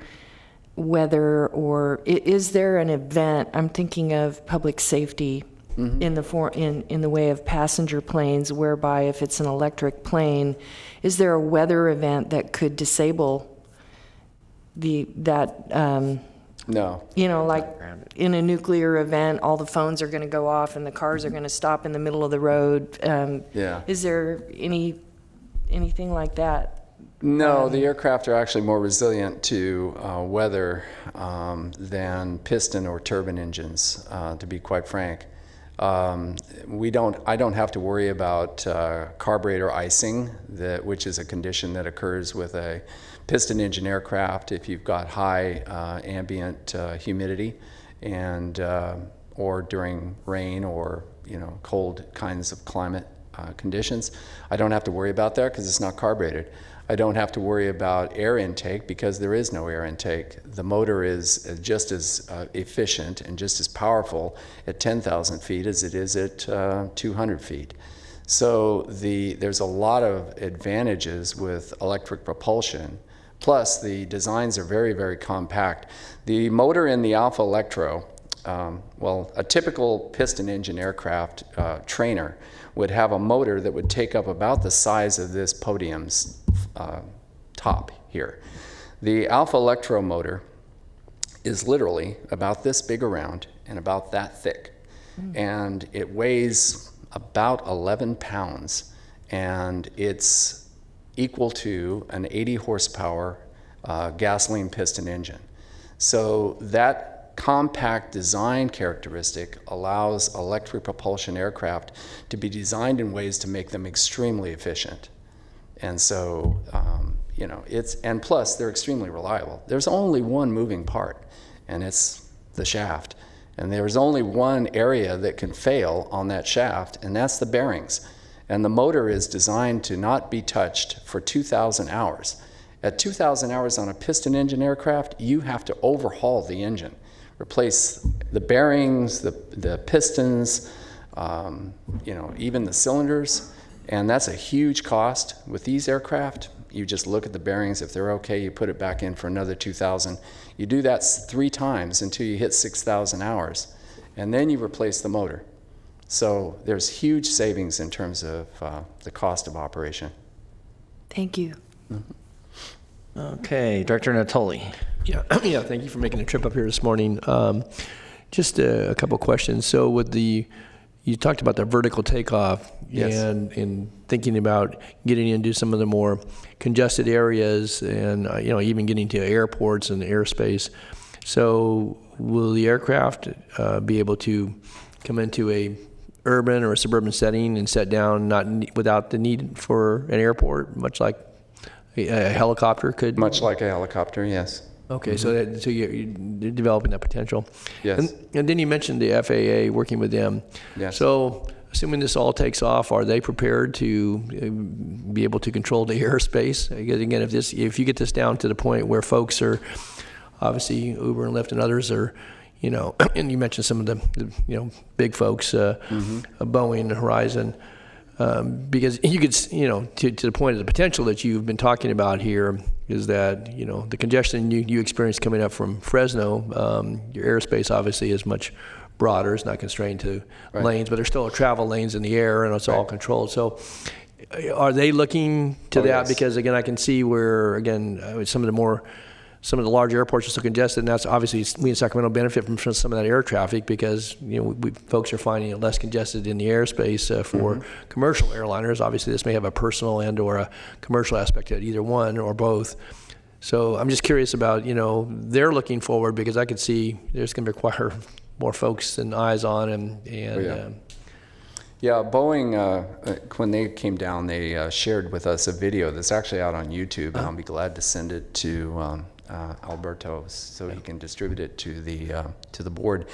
S11: weather, or is there an event? I'm thinking of public safety in the way of passenger planes, whereby if it's an electric plane, is there a weather event that could disable
S10: No.
S11: You know, like in a nuclear event, all the phones are going to go off and the cars are going to stop in the middle of the road.
S10: Yeah.
S11: Is there anything like that?
S10: No, the aircraft are actually more resilient to weather than piston or turbine engines, to be quite frank. I don't have to worry about carburetor icing, which is a condition that occurs with a piston engine aircraft if you've got high ambient humidity and or during rain or cold kinds of climate conditions. I don't have to worry about that because it's not carbureted. I don't have to worry about air intake because there is no air intake. The motor is just as efficient and just as powerful at 10,000 feet as it is at 200 feet. So there's a lot of advantages with electric propulsion. Plus, the designs are very, very compact. The motor in the Alpha Electro, well, a typical piston engine aircraft trainer would have a motor that would take up about the size of this podium's top here. The Alpha Electro motor is literally about this big around and about that thick. And it weighs about 11 pounds, and it's equal to an 80 horsepower gasoline piston engine. So that compact design characteristic allows electric propulsion aircraft to be designed in ways to make them extremely efficient. And so, you know, and plus they're extremely reliable. There's only one moving part, and it's the shaft. And there's only one area that can fail on that shaft, and that's the bearings. And the motor is designed to not be touched for 2,000 hours. At 2,000 hours on a piston engine aircraft, you have to overhaul the engine, replace the bearings, the pistons, you know, even the cylinders. And that's a huge cost. With these aircraft, you just look at the bearings. If they're okay, you put it back in for another 2,000. You do that 3 times until you hit 6,000 hours, and then you replace the motor. So there's huge savings in terms of the cost of operation.
S11: Thank you.
S1: Okay, Director Natoli.
S7: Yeah, yeah. Thank you for making the trip up here this morning. Just a couple questions. So with you talked about the vertical takeoff.
S10: Yes.
S7: And in thinking about getting into some of the more congested areas, and you know, even getting to airports and airspace. So will the aircraft be able to come into a urban or a suburban setting and set down without the need for an airport, much like a helicopter could?
S10: Much like a helicopter, yes.
S7: Okay, so you're developing that potential.
S10: Yes.
S7: And then you mentioned the FAA, working with them.
S10: Yes.
S7: So assuming this all takes off, are they prepared to be able to control the airspace? Again, if you get this down to the point where folks are, obviously Uber and Lyft and others are, you know, and you mentioned some of the you know, big folks, Boeing, Horizon, because you could, you know, to the point of the potential that you've been talking about here is that, you know, the congestion you experience coming up from Fresno, your airspace obviously is much broader. It's not constrained to lanes, but there's still travel lanes in the air, and it's all controlled. So are they looking to that?
S10: Yes.
S7: Because again, I can see where, again, some of the large airports are so congested, and that's obviously, we in Sacramento benefit from some of that air traffic because, you know, folks are finding it less congested in the airspace for commercial airliners. Obviously, this may have a personal and or a commercial aspect to it, either one or both. So I'm just curious about, you know, they're looking forward because I could see there's going to require more folks and eyes on and
S10: yeah, Boeing, when they came down, they shared with us a video that's actually out on YouTube, and I'll be glad to send it to Alberto so he can distribute it to the board.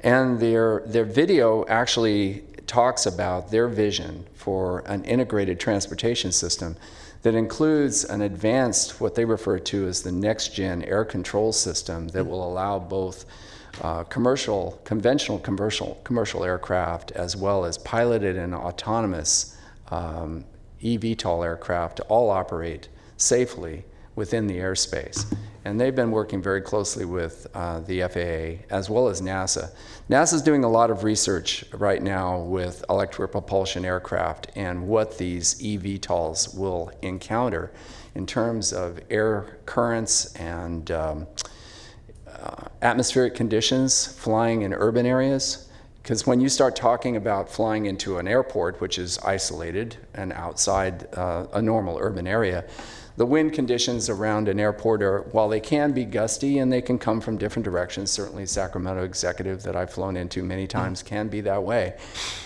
S10: And their video actually talks about their vision for an integrated transportation system that includes an advanced, what they refer to as the next-gen air control system that will allow both conventional commercial aircraft, as well as piloted and autonomous eVTOL aircraft to all operate safely within the airspace. And they've been working very closely with the FAA as well as NASA. NASA's doing a lot of research right now with electric propulsion aircraft and what these eVTOLs will encounter in terms of air currents and atmospheric conditions flying in urban areas. Because when you start talking about flying into an airport, which is isolated and outside a normal urban area, the wind conditions around an airport are, while they can be gusty and they can come from different directions, certainly Sacramento Executive that I've flown into many times can be that way.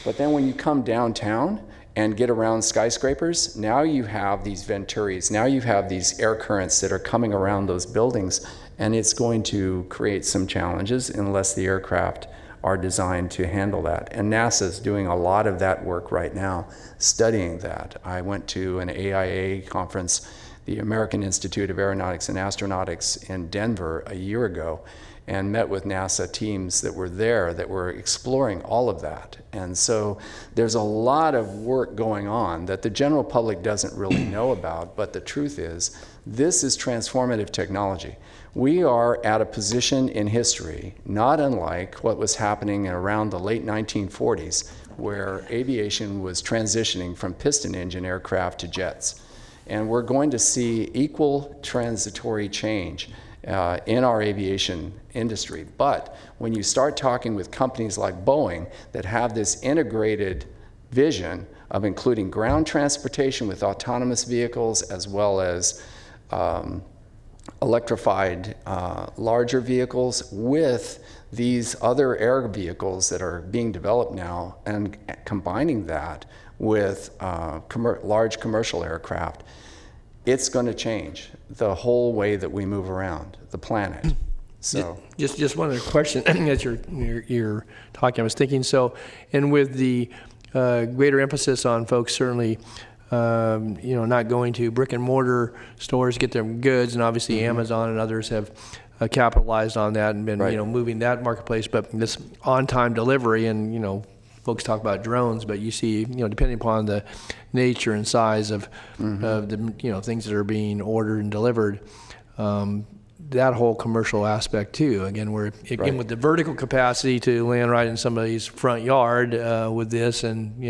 S10: But then when you come downtown and get around skyscrapers, now you have these venturis, now you have these air currents that are coming around those buildings, and it's going to create some challenges unless the aircraft are designed to handle that. And NASA's doing a lot of that work right now, studying that. I went to an AIA conference the American Institute of Aeronautics and Astronautics in Denver a year ago and met with NASA teams that were there that were exploring all of that. And so there's a lot of work going on that the general public doesn't really know about, but the truth is, this is transformative technology. We are at a position in history not unlike what was happening around the late 1940s, where aviation was transitioning from piston engine aircraft to jets. And we're going to see equal transitory change in our aviation industry. But when you start talking with companies like Boeing that have this integrated vision of including ground transportation with autonomous vehicles as well as electrified larger vehicles with these other air vehicles that are being developed now, and combining that with large commercial aircraft, it's going to change the whole way that we move around the planet. So
S7: just one other question as you're talking. I was thinking, so, and with the greater emphasis on folks certainly not going to brick and mortar stores to get their goods, and obviously Amazon and others have capitalized on that and been moving that marketplace. But this on-time delivery, and folks talk about drones, but you see, depending upon the nature and size of the things that are being ordered and delivered, that whole commercial aspect too. Again, with the vertical capacity to land right in somebody's front yard with this, and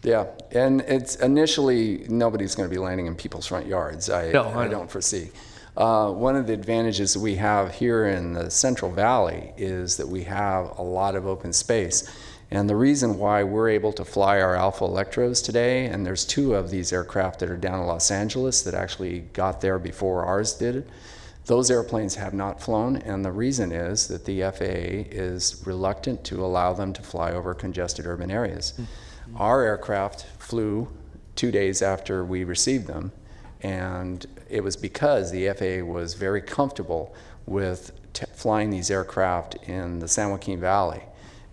S10: Yeah, and it's initially nobody's going to be landing in people's front yards. I don't foresee. One of the advantages that we have here in the Central Valley is that we have a lot of open space. And the reason why we're able to fly our Alpha Electros today, and there's 2 of these aircraft that are down in Los Angeles that actually got there before ours did, those airplanes have not flown, and the reason is that the FAA is reluctant to allow them to fly over congested urban areas. Our aircraft flew 2 days after we received them, and it was because the FAA was very comfortable with flying these aircraft in the San Joaquin Valley.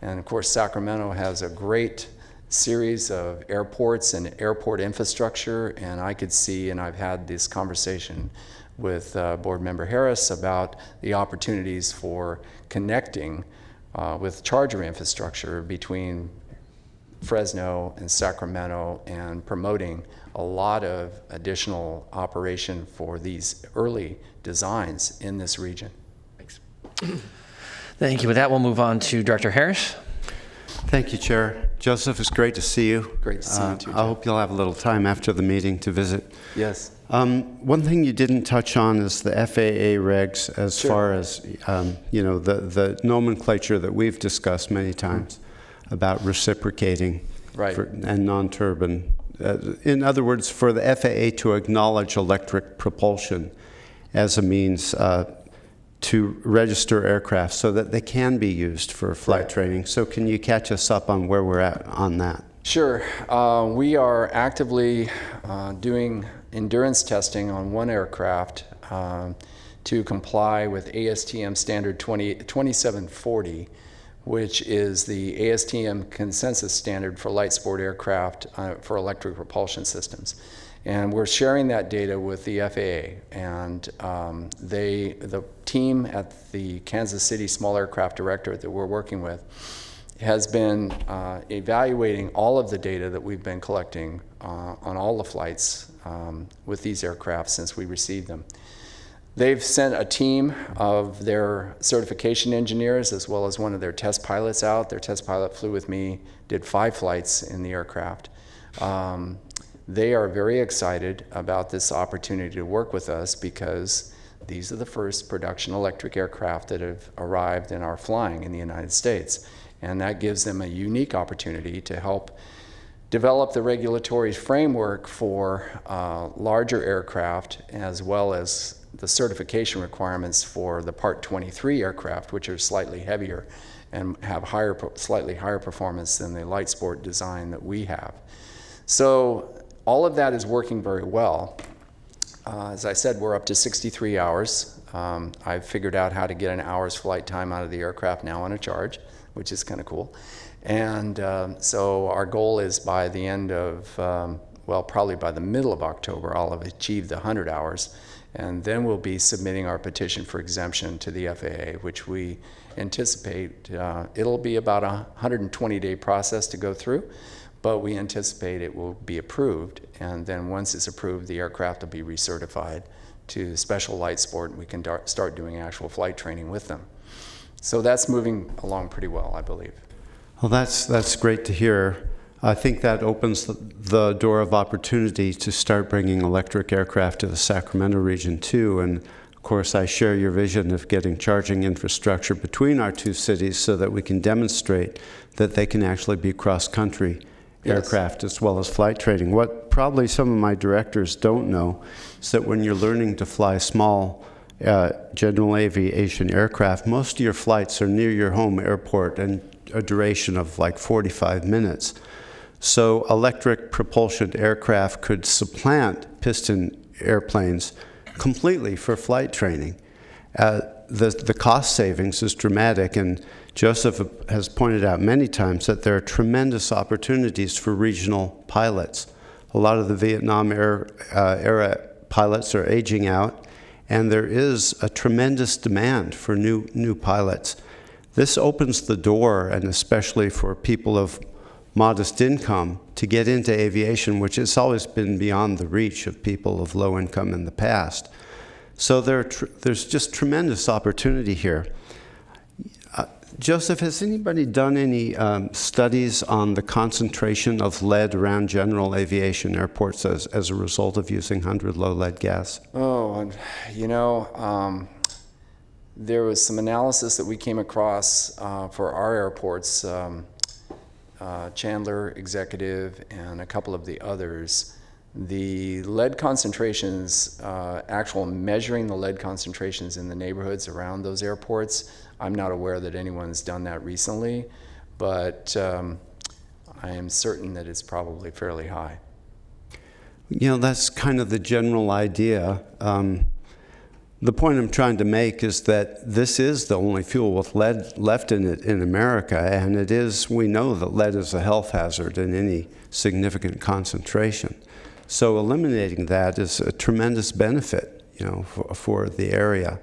S10: And of course, Sacramento has a great series of airports and airport infrastructure, and I could see, and I've had this conversation with Board Member Harris about the opportunities for connecting with charger infrastructure between Fresno and Sacramento, and promoting a lot of additional operation for these early designs in this region. Thanks.
S1: Thank you. With that, we'll move on to Director Harris.
S8: Thank you, Chair. Joseph, it's great to see you.
S10: Great to see you too,
S8: I hope you'll have a little time after the meeting to visit.
S10: Yes.
S8: One thing you didn't touch on is the FAA regs as far as, the nomenclature that we've discussed many times about reciprocating and non-turbine. In other words, for the FAA to acknowledge electric propulsion as a means to register aircraft so that they can be used for flight training. So can you catch us up on where we're at on that?
S10: Sure. We are actively doing endurance testing on one aircraft to comply with ASTM standard 2740, which is the ASTM consensus standard for light sport aircraft for electric propulsion systems. And we're sharing that data with the FAA, and the team at the Kansas City Small Aircraft Directorate that we're working with has been evaluating all of the data that we've been collecting on all the flights with these aircraft since we received them. They've sent a team of their certification engineers as well as one of their test pilots out. Their test pilot flew with me, did 5 flights in the aircraft. They are very excited about this opportunity to work with us because these are the first production electric aircraft that have arrived and are flying in the United States. And that gives them a unique opportunity to help develop the regulatory framework for larger aircraft, as well as the certification requirements for the Part 23 aircraft, which are slightly heavier and have slightly higher performance than the light sport design that we have. So all of that is working very well. As I said, we're up to 63 hours. I've figured out how to get an hour's flight time out of the aircraft now on a charge, which is kind of cool. And so our goal is by the end of well, probably by the middle of October, I'll have achieved the 100 hours. And then we'll be submitting our petition for exemption to the FAA, which we anticipate it'll be about a 120-day process to go through, but we anticipate it will be approved. And then once it's approved, the aircraft will be recertified to special light sport, and we can start doing actual flight training with them. So that's moving along pretty well, I believe.
S8: Well, that's great to hear. I think that opens the door of opportunity to start bringing electric aircraft to the Sacramento region too. And of course, I share your vision of getting charging infrastructure between our two cities so that we can demonstrate that they can actually be cross-country aircraft as well as flight training. What probably some of my directors don't know is that when you're learning to fly small general aviation aircraft, most of your flights are near your home airport and a duration of like 45 minutes. So electric propulsion aircraft could supplant piston airplanes completely for flight training. The cost savings is dramatic, and Joseph has pointed out many times that there are tremendous opportunities for regional pilots. A lot of the Vietnam era pilots are aging out, and there is a tremendous demand for new pilots. This opens the door, and especially for people of modest income, to get into aviation, which has always been beyond the reach of people of low income in the past. So there's just tremendous opportunity here. Joseph, has anybody done any studies on the concentration of lead around general aviation airports as a result of using 100 low lead gas?
S10: Oh, you know, there was some analysis that we came across for our airports, Chandler, Executive, and a couple of the others. The lead concentrations, actual measuring the lead concentrations in the neighborhoods around those airports, I'm not aware that anyone's done that recently, but I am certain that it's probably fairly high.
S8: You know, that's kind of the general idea. The point I'm trying to make is that this is the only fuel with lead left in it in America, and it is, we know that lead is a health hazard in any significant concentration. So eliminating that is a tremendous benefit, you know, for the area.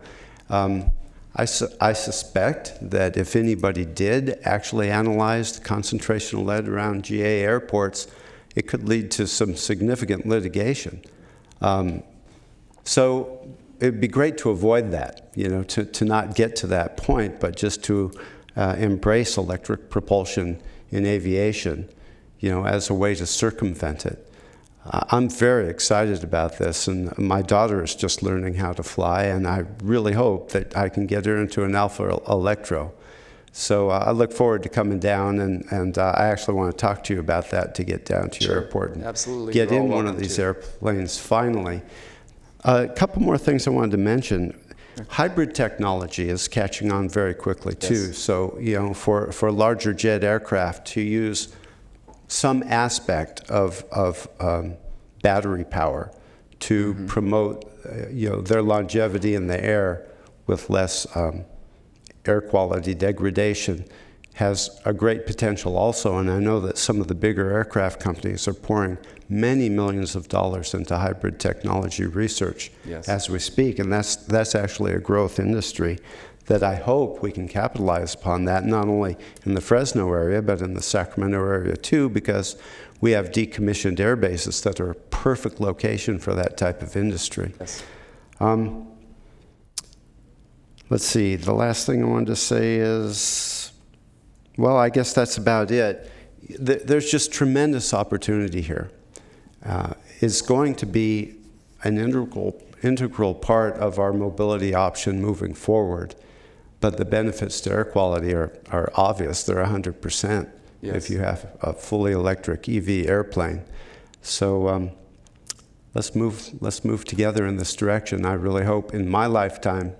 S8: I suspect that if anybody did actually analyze the concentration of lead around GA airports, it could lead to some significant litigation. So it'd be great to avoid that, you know, to not get to that point, but just to embrace electric propulsion in aviation, you know, as a way to circumvent it. I'm very excited about this, and my daughter is just learning how to fly, and I really hope that I can get her into an Alpha Electro. So I look forward to coming down, and I actually want to talk to you about that, to get down to your airport and
S10: absolutely.
S8: Get in one of these airplanes finally. A couple more things I wanted to mention. Hybrid technology is catching on very quickly too.
S10: Yes.
S8: So, you know, for larger jet aircraft to use some aspect of battery power to promote, you know, their longevity in the air with less air quality degradation has a great potential also. And I know that some of the bigger aircraft companies are pouring many millions of dollars into hybrid technology research as we speak. And that's actually a growth industry that I hope we can capitalize upon, that not only in the Fresno area, but in the Sacramento area too, because we have decommissioned air bases that are a perfect location for that type of industry.
S10: Yes.
S8: Let's see, the last thing I wanted to say is, well, I guess that's about it. There's just tremendous opportunity here. It's going to be an integral part of our mobility option moving forward. But the benefits to air quality are obvious. They're 100% if you have a fully electric EV airplane. So let's move together in this direction. I really hope in my lifetime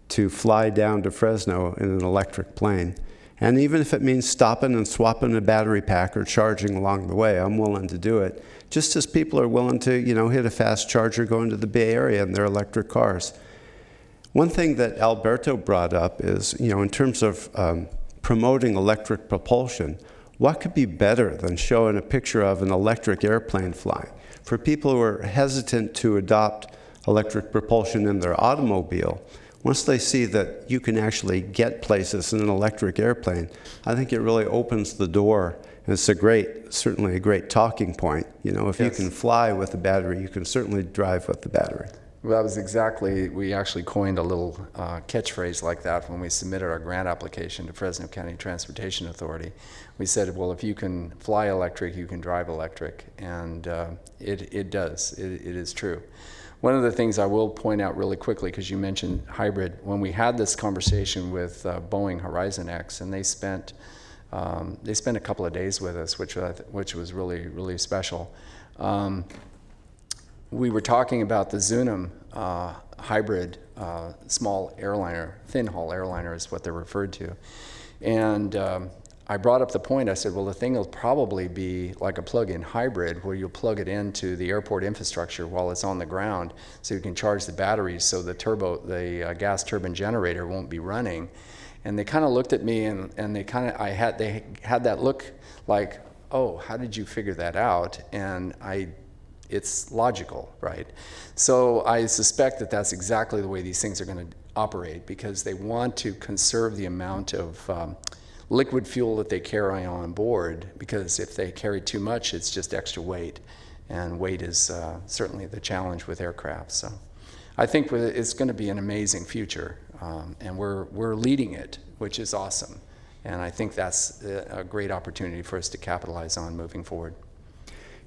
S8: to fly down to Fresno in an electric plane. And even if it means stopping and swapping a battery pack or charging along the way, I'm willing to do it. Just as people are willing to, you know, hit a fast charger going to the Bay Area in their electric cars. One thing that Alberto brought up is, you know, in terms of promoting electric propulsion, what could be better than showing a picture of an electric airplane flying? for people who are hesitant to adopt electric propulsion in their automobile, once they see that you can actually get places in an electric airplane, I think it really opens the door. And it's certainly a great talking point. You know, if you can fly with a battery, you can certainly drive with the battery.
S10: Well, that was exactly, we actually coined a little catchphrase like that when we submitted our grant application to Fresno County Transportation Authority. We said, well, if you can fly electric, you can drive electric. And it does. It is true. One of the things I will point out really quickly, because you mentioned hybrid, when we had this conversation with Boeing Horizon X, and they spent a couple of days with us, which was really, really special. We were talking about the Zunum hybrid small airliner, thin haul airliner is what they're referred to. And I brought up the point, I said, well, the thing will probably be like a plug-in hybrid where you'll plug it into the airport infrastructure while it's on the ground so you can charge the batteries so the gas turbine generator won't be running. And they kind of looked at me and they had that look like, oh, how did you figure that out? And it's logical, right? So I suspect that that's exactly the way these things are going to operate, because they want to conserve the amount of liquid fuel that they carry on board, because if they carry too much, it's just extra weight. And weight is certainly the challenge with aircraft. So I think it's going to be an amazing future, and we're leading it, which is awesome. And I think that's a great opportunity for us to capitalize on moving forward.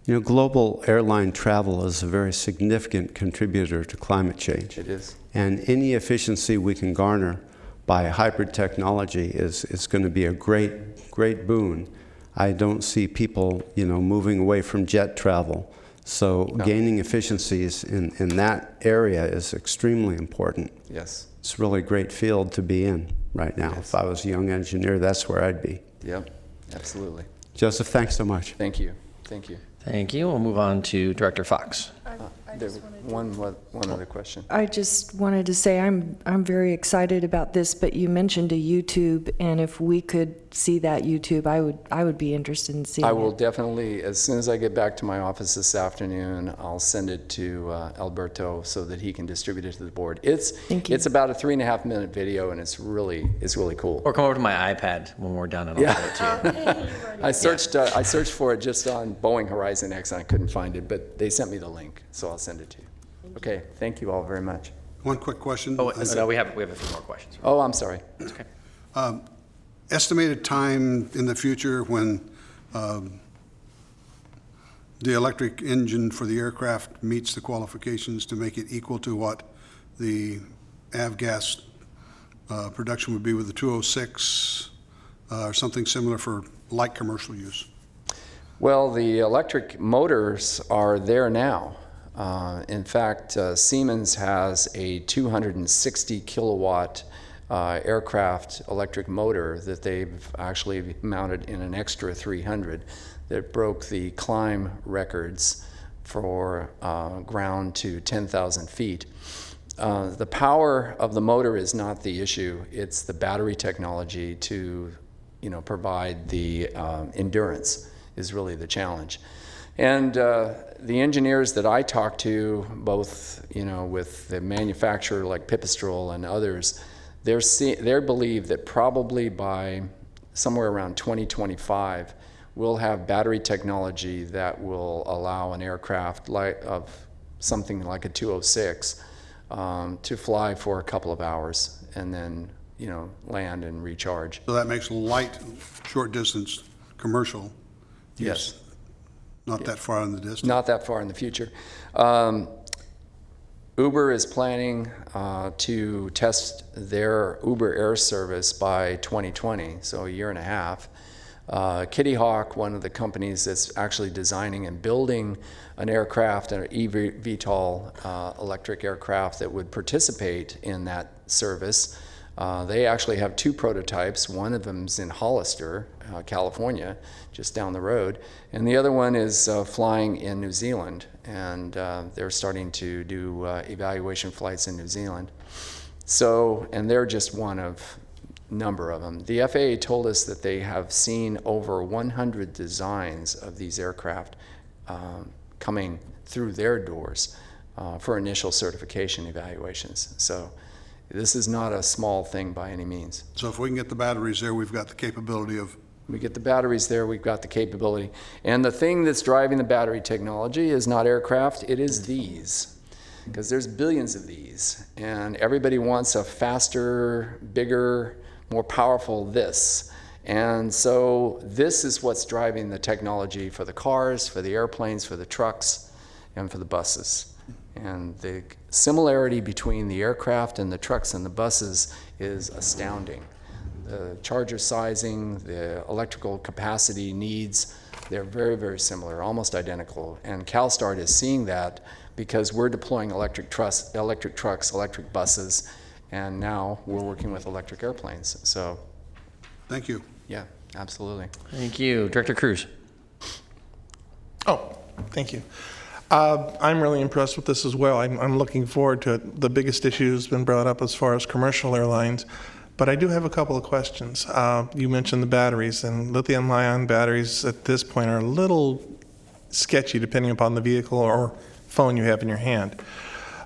S8: You know, global airline travel is a very significant contributor to climate change.
S10: It is.
S8: And any efficiency we can garner by hybrid technology is going to be a great boon. I don't see people, moving away from jet travel. So gaining efficiencies in that area is extremely important.
S10: Yes.
S8: It's a really great field to be in right now.
S10: Yes.
S8: If I was a young engineer, that's where I'd be.
S10: Yep, absolutely.
S8: Joseph, thanks so much.
S10: Thank you. Thank you.
S1: Thank you. We'll move on to Director Fox.
S10: One other question.
S11: I just wanted to say I'm very excited about this, but you mentioned a YouTube, and if we could see that YouTube, I would be interested in seeing it.
S10: I will definitely, as soon as I get back to my office this afternoon, I'll send it to Alberto so that he can distribute it to the board. It's about a 3.5-minute video, and it's really cool.
S1: Or come over to my iPad when we're done and I'll show it to you.
S10: I searched for it just on Boeing Horizon X, and I couldn't find it, but they sent me the link, so I'll send it to you. Okay, thank you all very much.
S12: One quick question.
S1: Oh, no, we have a few more questions.
S10: Oh, I'm sorry.
S1: It's okay.
S12: Estimated time in the future when the electric engine for the aircraft meets the qualifications to make it equal to what the avgas production would be with the 206 or something similar for light commercial use?
S10: Well, the electric motors are there now. In fact, Siemens has a 260 kilowatt aircraft electric motor that they've actually mounted in an extra 300 that broke the climb records for ground to 10,000 feet. The power of the motor is not the issue. It's the battery technology to provide the endurance is really the challenge. And the engineers that I talk to, both with the manufacturer like Pipistrel and others, they believe that probably by somewhere around 2025, we'll have battery technology that will allow an aircraft of something like a 206 to fly for a couple of hours and then land and recharge.
S12: So that makes light, short distance commercial use.
S10: Yes.
S12: Not that far in the distance?
S10: Not that far in the future. Uber is planning to test their Uber Air service by 2020, so a year and a half. Kitty Hawk, one of the companies that's actually designing and building an aircraft, an eVTOL electric aircraft that would participate in that service. They actually have 2 prototypes. One of them's in Hollister, California, just down the road, and the other one is flying in New Zealand, and they're starting to do evaluation flights in New Zealand. So, and they're just one of number of them. The FAA told us that they have seen over 100 designs of these aircraft coming through their doors for initial certification evaluations. So this is not a small thing by any means.
S12: So if we can get the batteries there, we've got the capability of,
S10: We get the batteries there, we've got the capability. And the thing that's driving the battery technology is not aircraft, it is these. Because there's billions of these, and everybody wants a faster, bigger, more powerful this. And so this is what's driving the technology for the cars, for the airplanes, for the trucks, and for the buses. And the similarity between the aircraft and the trucks and the buses is astounding. The charger sizing, the electrical capacity needs, they're very, very similar, almost identical. And CalSTART is seeing that because we're deploying electric trucks, electric buses, and now we're working with electric airplanes. So,
S12: thank you.
S10: yeah, absolutely.
S1: Thank you. Director Cruz.
S13: Oh, thank you. I'm really impressed with this as well. I'm looking forward to it. The biggest issue has been brought up as far as commercial airlines, but I do have a couple of questions. You mentioned the batteries, and lithium-ion batteries at this point are a little sketchy depending upon the vehicle or phone you have in your hand.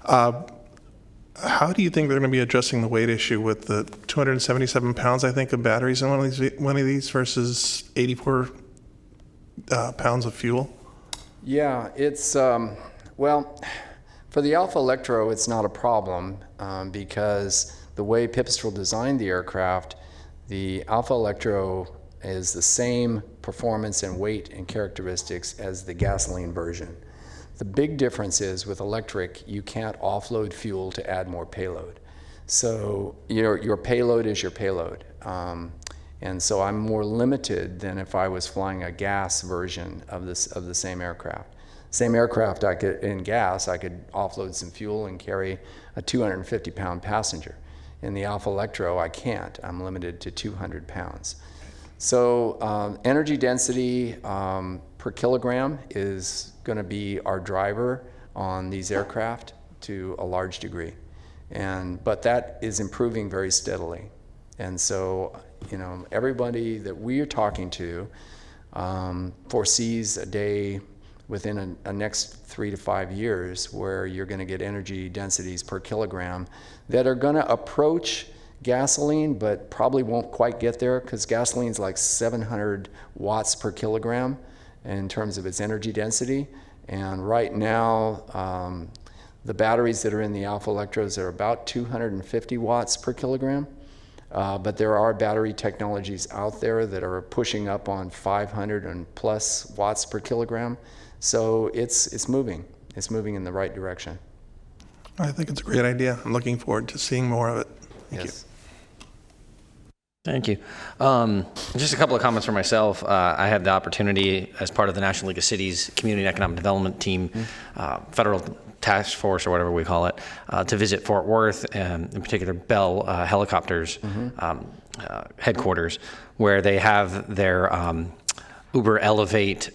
S13: How do you think they're going to be addressing the weight issue with the 277 pounds, I think, of batteries in one of these versus 84 pounds of fuel?
S10: Yeah, it's, well, for the Alpha Electro, it's not a problem because the way Pipistrel designed the aircraft, the Alpha Electro is the same performance and weight and characteristics as the gasoline version. The big difference is with electric, you can't offload fuel to add more payload. So your payload is your payload. And so I'm more limited than if I was flying a gas version of the same aircraft. Same aircraft, in gas, I could offload some fuel and carry a 250-pound passenger. In the Alpha Electro, I can't. I'm limited to 200 pounds. So energy density per kilogram is going to be our driver on these aircraft to a large degree. But that is improving very steadily. And so, everybody that we are talking to foresees a day within a next 3 to 5 years where you're going to get energy densities per kilogram that are going to approach gasoline, but probably won't quite get there because gasoline's like 700 watts per kilogram in terms of its energy density. And right now, the batteries that are in the Alpha Electros are about 250 watts per kilogram. But there are battery technologies out there that are pushing up on 500 and plus watts per kilogram. So it's moving. It's moving in the right direction.
S13: I think it's a great idea. I'm looking forward to seeing more of it. Thank you.
S1: Thank you. Just a couple of comments for myself. I had the opportunity as part of the National League of Cities Community and Economic Development Team, federal task force or whatever we call it, to visit Fort Worth, and in particular Bell Helicopters headquarters, where they have their Uber Elevate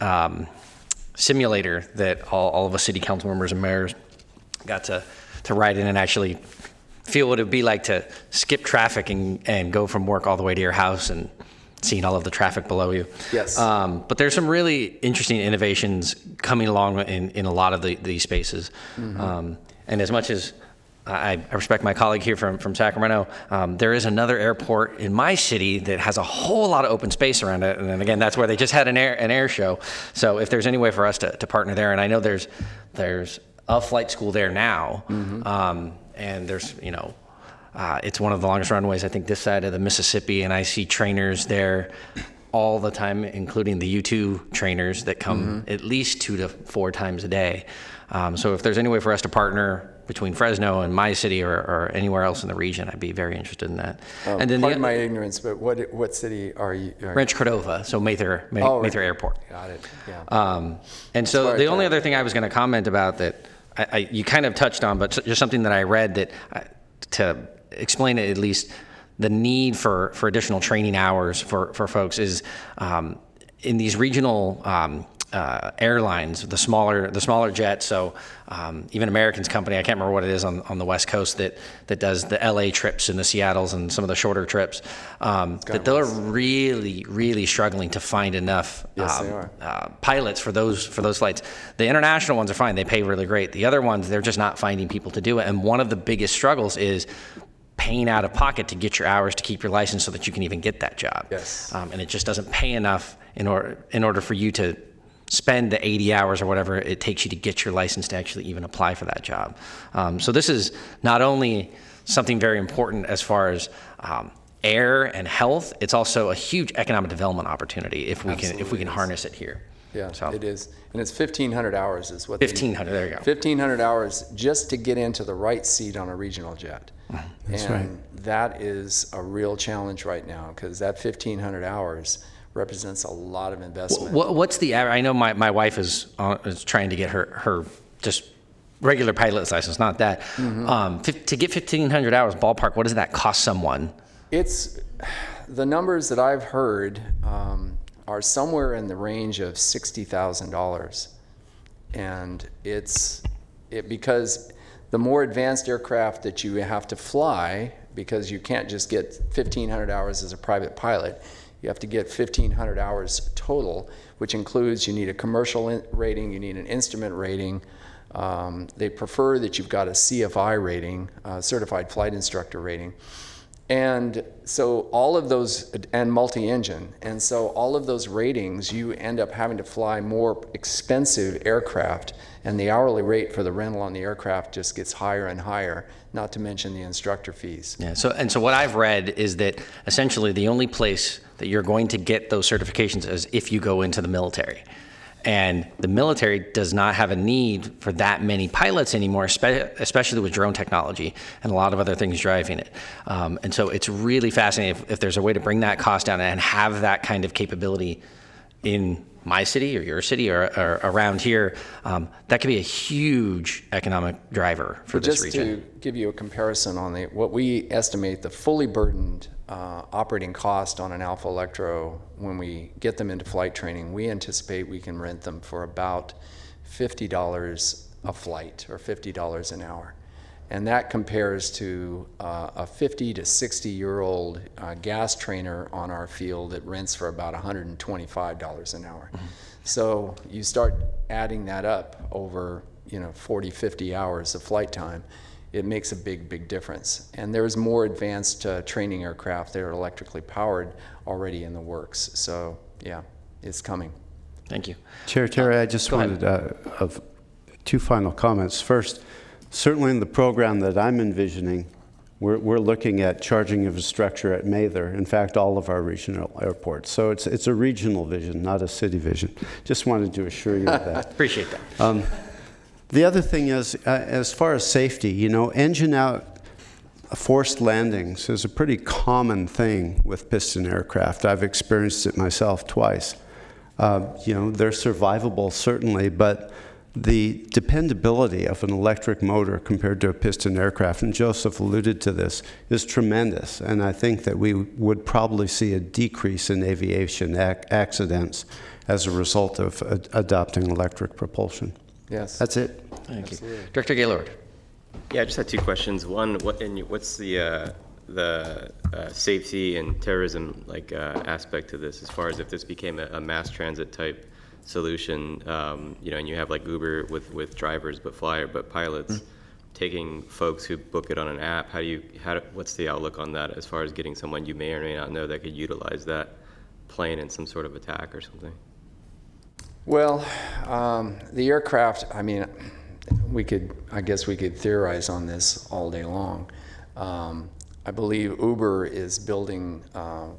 S1: simulator that all of us city council members and mayors got to ride in and actually feel what it would be like to skip traffic and go from work all the way to your house and seeing all of the traffic below you.
S10: Yes.
S1: But there's some really interesting innovations coming along in a lot of these spaces. And as much as I respect my colleague here from Sacramento, there is another airport in my city that has a whole lot of open space around it. And then again, that's where they just had an air show. So if there's any way for us to partner there, and I know there's a flight school there now, and there's, it's one of the longest runways, I think, this side of the Mississippi, and I see trainers there all the time, including the U2 trainers that come at least 2 to 4 times a day. So if there's any way for us to partner between Fresno and my city or anywhere else in the region, I'd be very interested in that. And then
S10: pardon my ignorance, but what city are you?
S1: Rancho Cordova, so Mather Airport.
S10: Got it, yeah.
S1: And so the only other thing I was going to comment about that you kind of touched on, but just something that I read that to explain it, at least the need for additional training hours for folks is in these regional airlines, the smaller jets. So even American's company, I can't remember what it is on the West Coast that does the LA trips and the Seattles and some of the shorter trips. That they're really struggling to find enough pilots for those flights. The international ones are fine; they pay really great. The other ones, they're just not finding people to do it. And one of the biggest struggles is paying out of pocket to get your hours to keep your license so that you can even get that job.
S10: Yes.
S1: And it just doesn't pay enough in order for you to spend the 80 hours or whatever it takes you to get your license to actually even apply for that job. So this is not only something very important as far as air and health, it's also a huge economic development opportunity if we can harness it here.
S10: Yeah,
S1: so.
S10: It is. And it's 1,500 hours is what
S1: 1,500, there you go.
S10: 1,500 hours just to get into the right seat on a regional jet.
S3: That's right.
S10: That is a real challenge right now because that 1,500 hours represents a lot of investment.
S1: What's the average? I know my wife is trying to get her just regular pilot's license, not that. To get 1,500 hours ballpark, what does that cost someone?
S10: It's the numbers that I've heard are somewhere in the range of $60,000, and because the more advanced aircraft that you have to fly, because you can't just get 1,500 hours as a private pilot. You have to get 1,500 hours total, which includes you need a commercial rating, you need an instrument rating. They prefer that you've got a CFI rating, Certified Flight Instructor rating. And so all of those, and multi-engine, and so all of those ratings, you end up having to fly more expensive aircraft, and the hourly rate for the rental on the aircraft just gets higher and higher, not to mention the instructor fees.
S1: Yeah, so what I've read is that essentially the only place that you're going to get those certifications is if you go into the military. And the military does not have a need for that many pilots anymore, especially with drone technology and a lot of other things driving it. And so it's really fascinating if there's a way to bring that cost down and have that kind of capability in my city or your city or around here. That could be a huge economic driver for this region.
S10: Just to give you a comparison on what we estimate the fully burdened operating cost on an Alpha Electro when we get them into flight training, we anticipate we can rent them for about $50 a flight or $50 an hour. And that compares to a 50 to 60-year-old gas trainer on our field that rents for about $125 an hour. So you start adding that up over 40, 50 hours of flight time, it makes a big difference. And there's more advanced training aircraft that are electrically powered already in the works. So yeah, it's coming.
S1: Thank you.
S8: Chair Terry, I just wanted of two final comments. First, certainly in the program that I'm envisioning, we're looking at charging infrastructure at Mather, in fact, all of our regional airports. So it's a regional vision, not a city vision. Just wanted to assure you of that.
S1: Appreciate that.
S8: The other thing is, as far as safety, engine out forced landings is a pretty common thing with piston aircraft. I've experienced it myself twice. They're survivable, certainly, but the dependability of an electric motor compared to a piston aircraft, and Joseph alluded to this, is tremendous. And I think that we would probably see a decrease in aviation accidents as a result of adopting electric propulsion.
S10: Yes.
S8: That's it.
S1: Thank you. Director Gaylord.
S14: Yeah, I just had two questions. One, what's the safety and terrorism aspect to this, as far as if this became a mass transit type solution, and you have like Uber with drivers but pilots taking folks who book it on an app. What's the outlook on that as far as getting someone you may or may not know that could utilize that plane in some sort of attack or something?
S10: Well, the aircraft, I guess we could theorize on this all day long. I believe Uber is building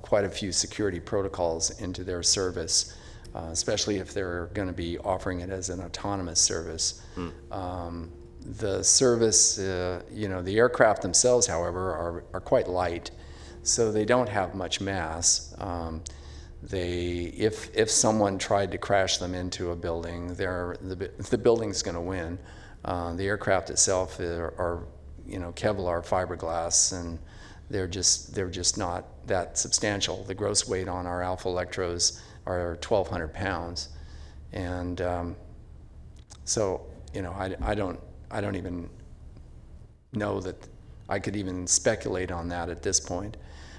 S10: quite a few security protocols into their service, especially if they're going to be offering it as an autonomous service. The service, the aircraft themselves, however, are quite light, so they don't have much mass. If someone tried to crash them into a building, the building's going to win. The aircraft itself are Kevlar fiberglass, and they're just not that substantial. The gross weight on our Alpha Electros are 1,200 pounds, And so, you know, I don't even know that I could even speculate on that at this point.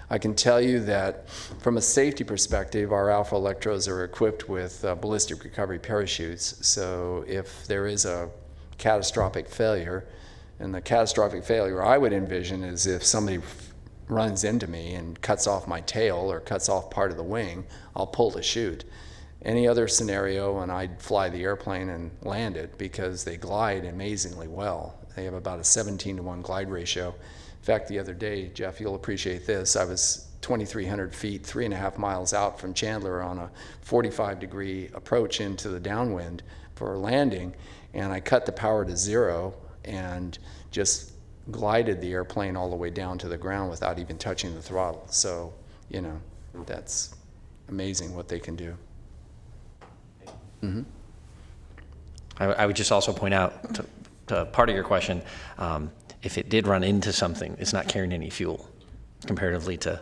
S10: I can tell you that from a safety perspective, our alpha electrodes are equipped with ballistic recovery parachutes. So if there is a catastrophic failure, and the catastrophic failure I would envision is if somebody runs into me and cuts off my tail or cuts off part of the wing, I'll pull the chute. Any other scenario, and I'd fly the airplane and land it because they glide amazingly well. They have about a 17-to-1 glide ratio. In fact, the other day, Jeff, you'll appreciate this, I was 2,300 feet, 3.5 miles out from Chandler on a 45-degree approach into the downwind for landing, and I cut the power to 0 and just glided the airplane all the way down to the ground without even touching the throttle. So, you know, that's amazing what they can do. Mm-hmm.
S1: I would just also point out to part of your question, if it did run into something, it's not carrying any fuel comparatively to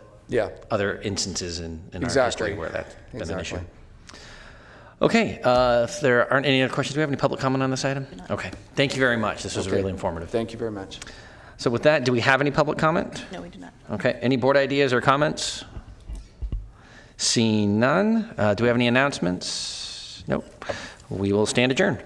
S1: other instances in our history where that's been an issue. Okay, if there aren't any other questions, do we have any public comment on this item? Okay, thank you very much. This was really informative.
S10: Thank you very much.
S1: So with that, do we have any public comment?
S2: No, we do not.
S1: Okay, any board ideas or comments? Seeing none, do we have any announcements? Nope. We will stand adjourned.